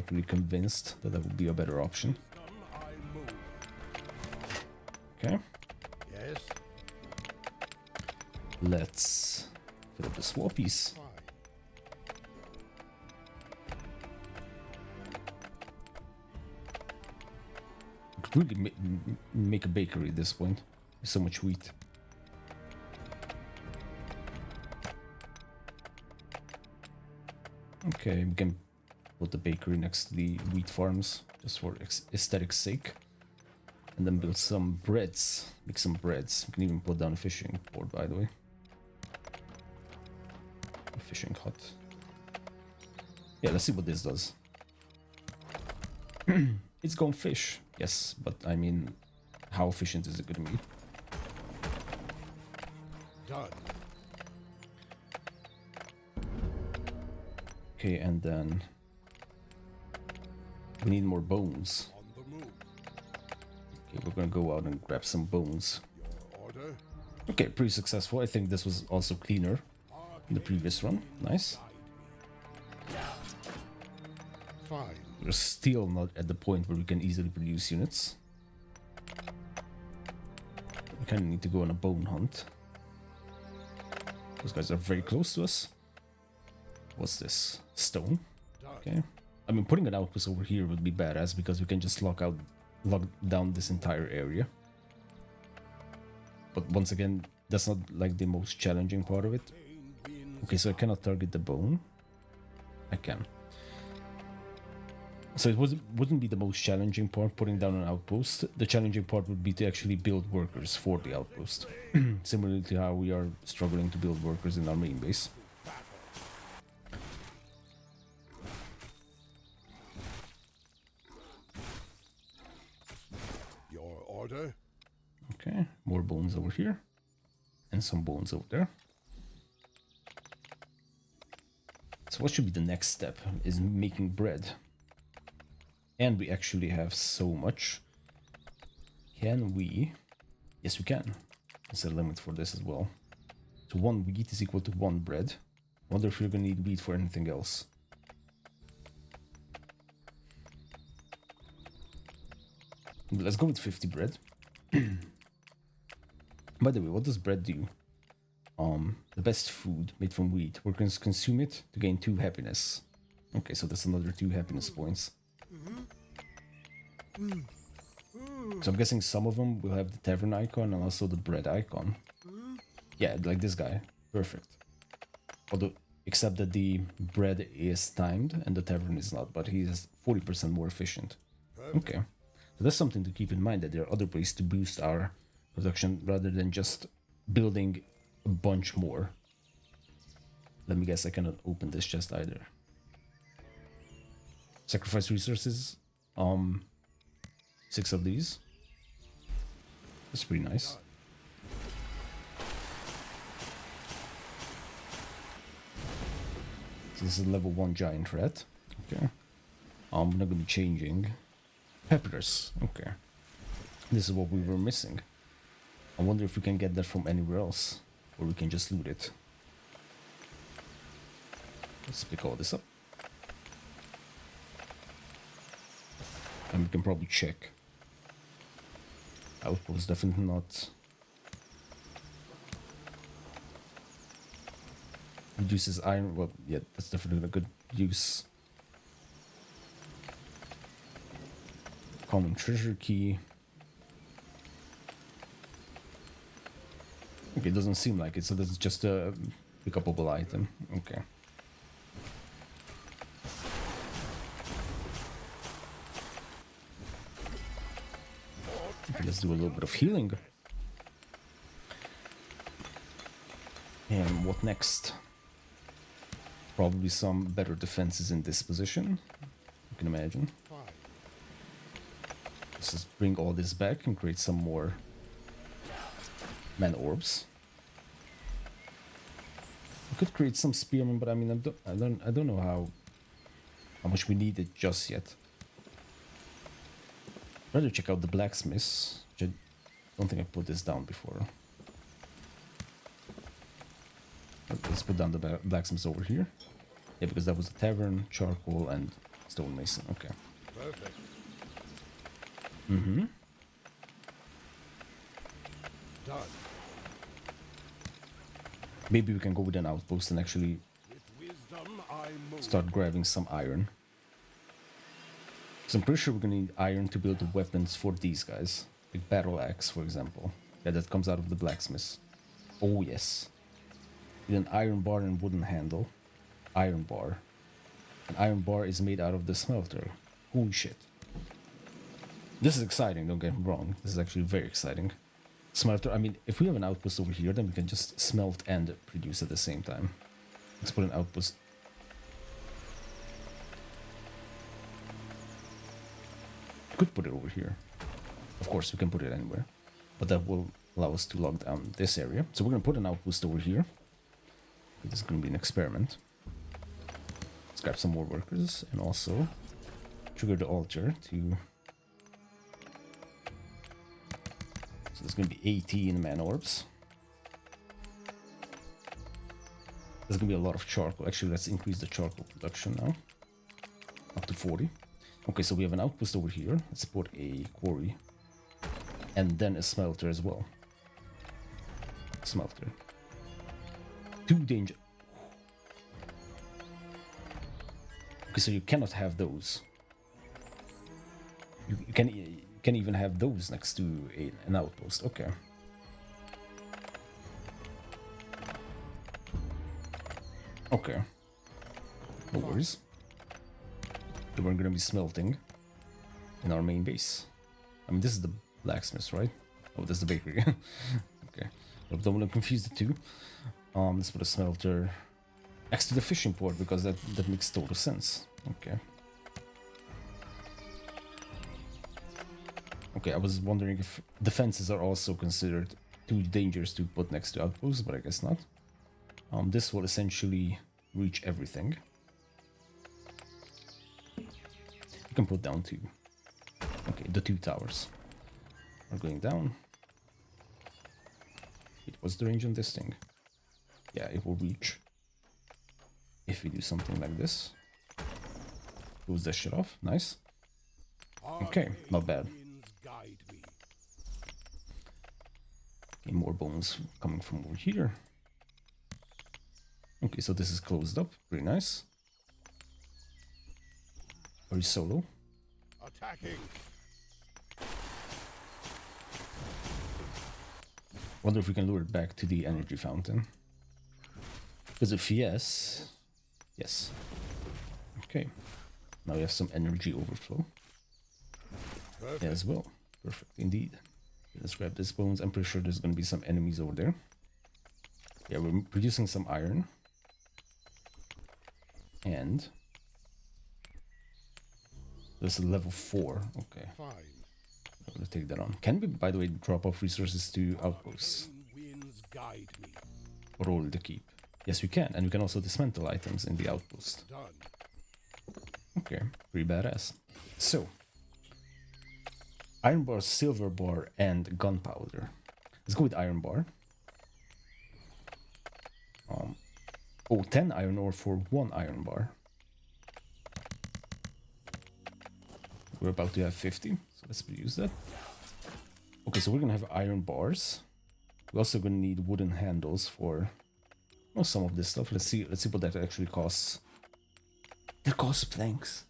really convinced that that would be a better option. Okay. Yes. Let's fill up the swappies. We could really make a bakery at this point. There's so much wheat. Okay, we can put the bakery next to the wheat farms just for aesthetic's sake. And then build some breads. Make some breads. We can even put down a fishing board, by the way. A fishing hut. Yeah, let's see what this does. It's gonna fish. Yes, but I mean, how efficient is it gonna be? Done. Okay, and then we need more bones. On the move. Okay, we're gonna go out and grab some bones. Your order. Okay, pretty successful. I think this was also cleaner in the previous run. Nice. Fine. We're still not at the point where we can easily produce units. We kind of need to go on a bone hunt. Those guys are very close to us. What's this? Stone? Okay. I mean, putting an outpost over here would be badass because we can just lock down this entire area. But once again, that's not like the most challenging part of it. Okay, so I cannot target the bone. I can. So it wouldn't be the most challenging part, putting down an outpost. The challenging part would be to actually build workers for the outpost. Similarly to how we are struggling to build workers in our main base. Your order. Okay, more bones over here. And some bones over there. So what should be the next step is making bread. And we actually have so much. Can we? Yes, we can. There's a limit for this as well. So 1 wheat is equal to 1 bread. Wonder if you're gonna need wheat for anything else. Let's go with 50 bread. By the way, what does bread do? The best food made from wheat. Workers consume it to gain 2 happiness. Okay, so that's another 2 happiness points. So I'm guessing some of them will have the tavern icon and also the bread icon. Yeah, like this guy. Perfect. Although, except that the bread is timed and the tavern is not, but he is 40% more efficient. Okay. So that's something to keep in mind, that there are other ways to boost our production rather than just building a bunch more. Let me guess, I cannot open this chest either. Sacrifice resources. 6 of these. That's pretty nice. So this is level 1 giant rat. Okay. I'm not gonna be changing. Peppers. Okay. This is what we were missing. I wonder if we can get that from anywhere else, or we can just loot it. Let's pick all this up. And we can probably check. Outpost definitely not. Reduces iron. Well, yeah, that's definitely a good use. Common treasure key. Okay, it doesn't seem like it, so that's just a pick-upable item. Okay. Okay, let's do a little bit of healing. And what next? Probably some better defenses in this position, you can imagine. Fine. Let's just bring all this back and create some more man orbs. We could create some spearmen, but I mean, I don't know how much we need it just yet. Rather check out the blacksmiths. Which I don't think I put this down before. Let's put down the blacksmiths over here. Yeah, because that was the tavern, charcoal, and stonemason. Okay. Perfect. Mm-hmm. Done. Maybe we can go with an outpost and actually With wisdom I move. start grabbing some iron. So I'm pretty sure we're gonna need iron to build the weapons for these guys. Like battle axe, for example. Yeah, that comes out of the blacksmiths. Oh yes. With an iron bar and wooden handle. Iron bar. An iron bar is made out of the smelter. Holy shit. This is exciting, don't get me wrong. This is actually very exciting. Smelter, I mean, if we have an outpost over here, then we can just smelt and produce at the same time. Let's put an outpost. Could put it over here. Of course, we can put it anywhere. But that will allow us to lock down this area. So we're going to put an outpost over here. This is going to be an experiment. Let's grab some more workers and also trigger the altar to... So there's going to be 18 man orbs. There's going to be a lot of charcoal. Actually, let's increase the charcoal production now. Up to 40. Okay, so we have an outpost over here. Let's put a quarry. And then a smelter as well. Smelter. Two danger. Okay, so you cannot have those. You can even have those next to an outpost. Okay. Okay. No worries. So we're gonna be smelting in our main base. I mean, this is the blacksmith, right? Oh, this is the bakery. Okay. But don't want to confuse the two. Let's put a smelter next to the fishing port because that makes total sense. Okay. Okay, I was wondering if defenses are also considered too dangerous to put next to outposts, but I guess not. This will essentially reach everything. You can put down two. Okay, the two towers are going down. What's the range on this thing? Yeah, it will reach. If we do something like this. Close that shit off. Nice. Okay, not bad. Okay, more bones coming from over here. Okay, so this is closed up. Pretty nice. Very solo. Attacking. Wonder if we can lure it back to the energy fountain. Because if yes... Yes. Okay. Now we have some energy overflow. Perfect. Yeah, as well. Perfect, indeed. Let's grab these bones. I'm pretty sure there's going to be some enemies over there. Yeah, we're producing some iron. And... This is level 4. Okay. Fine. Let's take that on. Can we, by the way, drop off resources to outposts? Winds guide me. Or roll the keep? Yes, we can. And we can also dismantle items in the outpost. Done. Okay, pretty badass. So, iron bar, silver bar, and gunpowder. Let's go with iron bar. 10 iron ore for 1 iron bar. We're about to have 50, so let's use that. Okay, so we're gonna have iron bars. We're also gonna need wooden handles for some of this stuff. Let's see what that actually costs. That costs planks.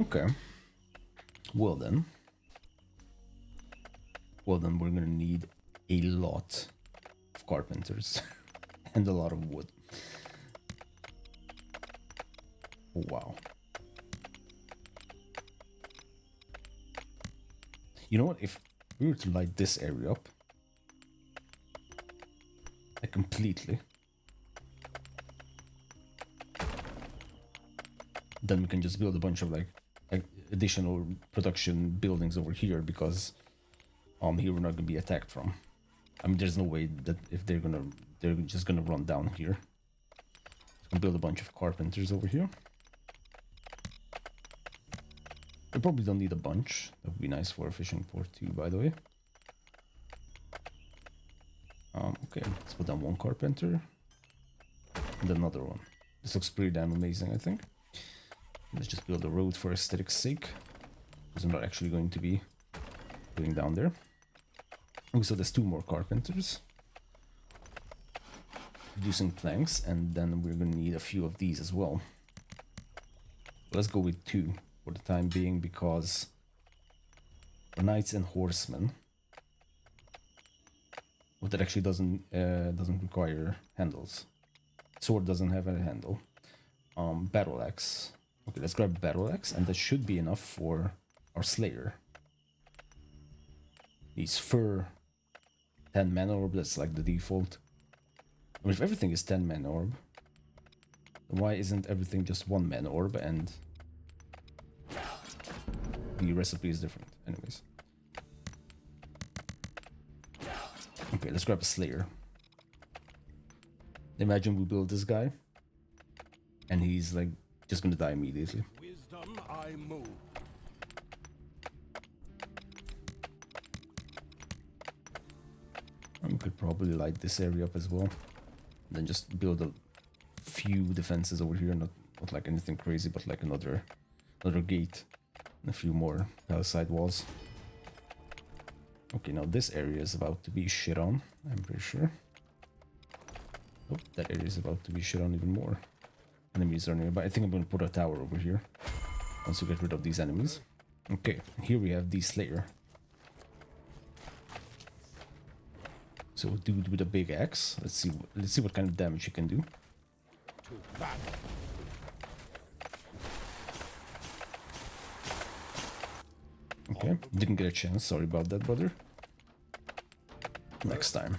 Okay. Well then, we're gonna need a lot of carpenters and a lot of wood. Oh, wow. You know what? If we were to light this area up, like completely, then we can just build a bunch of like additional production buildings over here, because here we're not gonna be attacked from. I mean, there's no way that if they're just gonna run down here. So we can build a bunch of carpenters over here. We probably don't need a bunch. That would be nice for a fishing port too, by the way. Okay, let's put down one carpenter and another one. This looks pretty damn amazing, I think. Let's just build a road for aesthetic's sake, because I'm not actually going to be going down there. Okay, so there's 2 more carpenters. Producing planks, and then we're going to need a few of these as well. Let's go with 2 for the time being, because for knights and horsemen, well, that actually doesn't require handles. Sword doesn't have a handle. Battle axe. Okay, let's grab battle axe, and that should be enough for our slayer. He's fur, 10 mana orb. That's like the default. I mean, if everything is 10 mana orb, then why isn't everything just 1 mana orb and the recipe is different? Anyways. Okay, let's grab a slayer. Imagine we build this guy, and he's like just gonna die immediately. Wisdom I move. We could probably light this area up as well, and then just build a few defenses over here. Not like anything crazy, but like another gate and a few more side walls. Okay, now this area is about to be shit on, I'm pretty sure. Oh, that area is about to be shit on even more. Enemies are nearby. I think I'm going to put a tower over here once we get rid of these enemies. Okay, here we have the slayer. So dude with a big axe. Let's see what kind of damage he can do. To battle. Okay, didn't get a chance. Sorry about that, brother. Next time.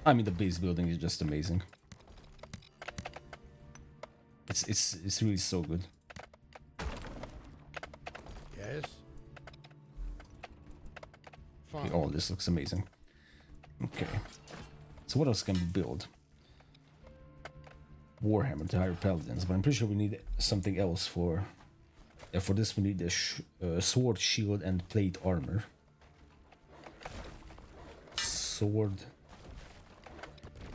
I mean, the base building is just amazing. It's really so good. Yes. Okay, Fine. oh, this looks amazing. Okay. So what else can we build? Warhammer to hire paladins, but I'm pretty sure we need something else for... Yeah, for this we need a sword, shield, and plate armor. Sword,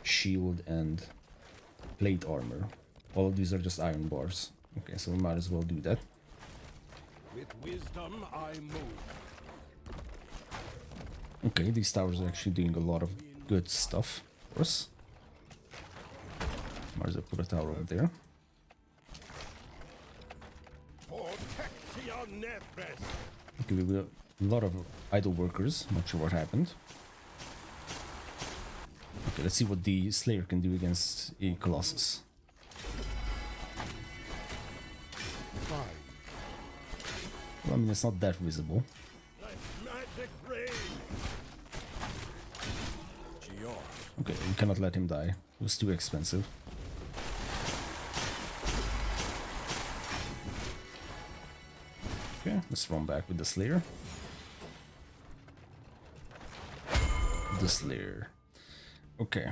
shield, and plate armor. All of these are just iron bars. Okay, so we might as well do that. With wisdom I move. Okay, these towers are actually doing a lot of good stuff for us. Might as well put a tower over there. Okay, we got a lot of idle workers. Not sure what happened. Okay, let's see what the Slayer can do against a Colossus. Fine. Well, I mean, it's not that visible. Let magic reign. Okay, we cannot let him die. It was too expensive. Okay, let's run back with the Slayer. The Slayer. Okay.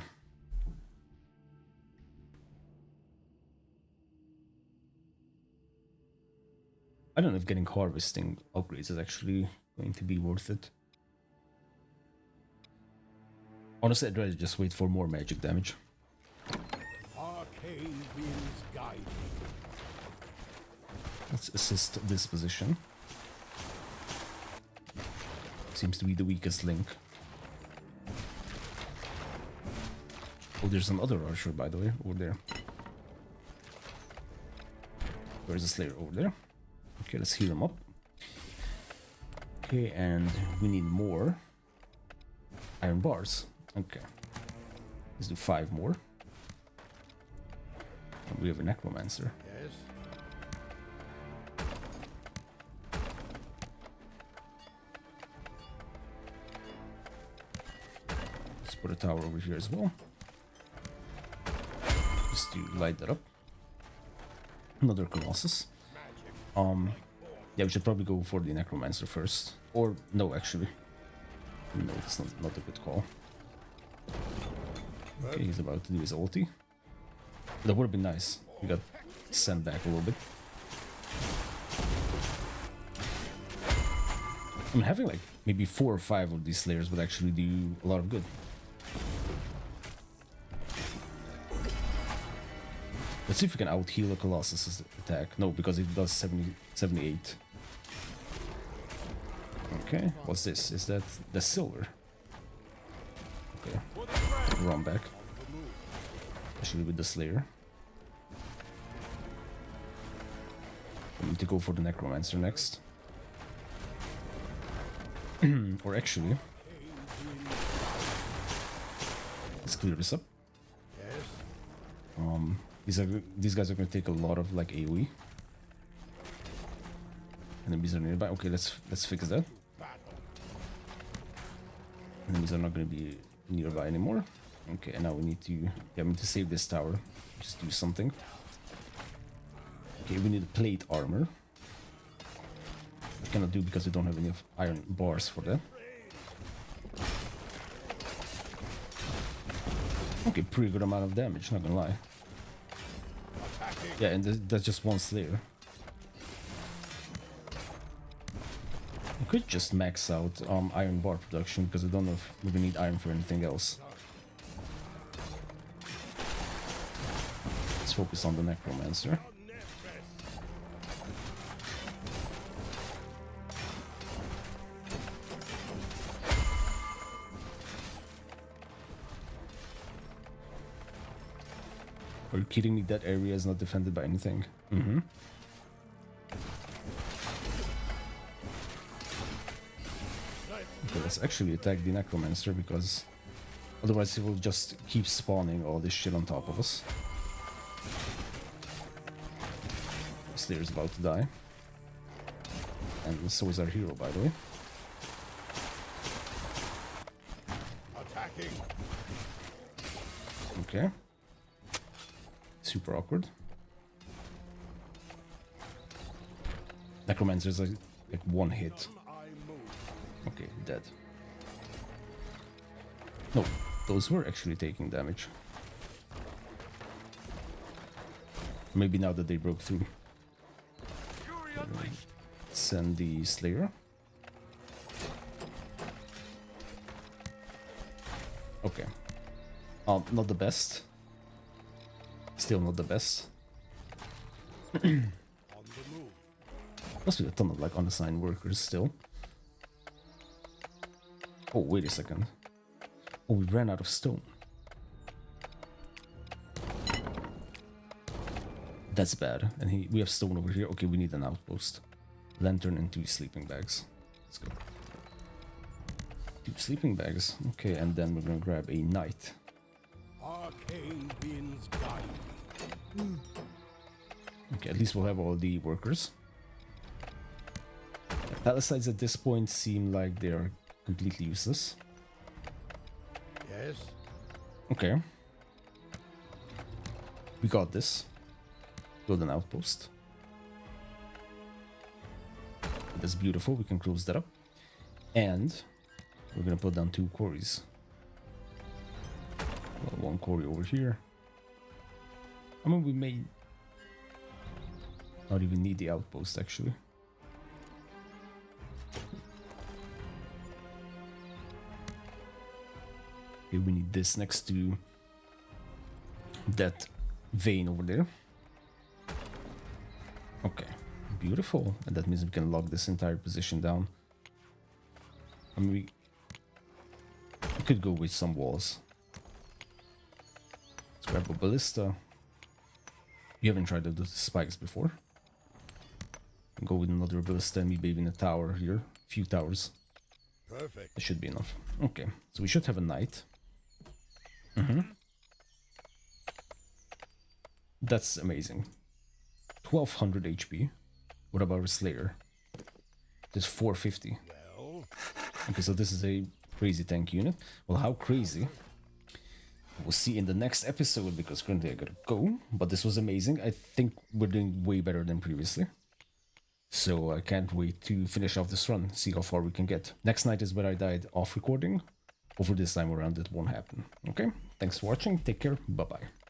I don't know if getting harvesting upgrades is actually going to be worth it. Honestly, I'd rather just wait for more magic damage. Arcane winds guide me. Let's assist this position. Seems to be the weakest link. Oh, there's another archer, by the way, over there. Where's the Slayer? Over there. Okay, let's heal him up. Okay, and we need more iron bars. Okay. Let's do 5 more. And we have a Necromancer. Yes. Let's put a tower over here as well. Just to light that up. Another Colossus. Yeah, we should probably go for the Necromancer first. Or, no, actually. No, that's not a good call. Okay, he's about to do his ulti. That would have been nice. We got sent back a little bit. I'm having like maybe 4 or 5 of these Slayers would actually do a lot of good. Let's see if we can out-heal a Colossus' attack. No, because it does 78. Okay, what's this? Is that the silver? Okay, run back. Especially with the Slayer. We need to go for the Necromancer next. Or actually, let's clear this up. These guys are going to take a lot of like AoE. Enemies are nearby. Okay, let's fix that. Enemies are not going to be nearby anymore. Okay, and now we need to... Yeah, we need to save this tower. Just do something. Okay, we need plate armor. We cannot do because we don't have enough iron bars for that. Okay, pretty good amount of damage, not gonna lie. Yeah, and that's just one Slayer. We could just max out iron bar production because I don't know if we're gonna need iron for anything else. Let's focus on the Necromancer. Are you kidding me? That area is not defended by anything. Okay, let's actually attack the Necromancer because otherwise he will just keep spawning all this shit on top of us. Slayer's about to die. And so is our hero, by the way. Attacking. Okay. Super awkward. Necromancer's like one hit. Okay, dead. No, those were actually taking damage. Maybe now that they broke through. Send the Slayer. Okay. Not the best. Still not the best. Must be a ton of like unassigned workers still. Oh, wait a second. Oh, we ran out of stone. That's bad. And we have stone over here. Okay, we need an outpost. Lantern and 2 sleeping bags. Let's go. 2 sleeping bags. Okay, and then we're gonna grab a knight. Arcane winds guide me. Okay, at least we'll have all the workers. Palisades at this point seem like they're completely useless. Yes. Okay. We got this. Build an outpost. That's beautiful. We can close that up. And we're gonna put down 2 quarries. Well, 1 quarry over here. I mean, we may not even need the outpost, actually. Okay, we need this next to that vein over there. Okay, beautiful. And that means we can lock this entire position down. I mean, we could go with some walls. Let's grab a ballista. You haven't tried to do the spikes before. Go with another ballista and maybe even a tower here. A few towers. Perfect. That should be enough. Okay, so we should have a knight. That's amazing. 1200 HP. What about a slayer? Just 450. Well, Okay, so this is a crazy tank unit. Well, how crazy? We'll see in the next episode, because currently I gotta go. But this was amazing. I think we're doing way better than previously. So I can't wait to finish off this run, see how far we can get. Next night is where I died off recording. Over this time around, it won't happen. Okay, thanks for watching. Take care. Bye-bye.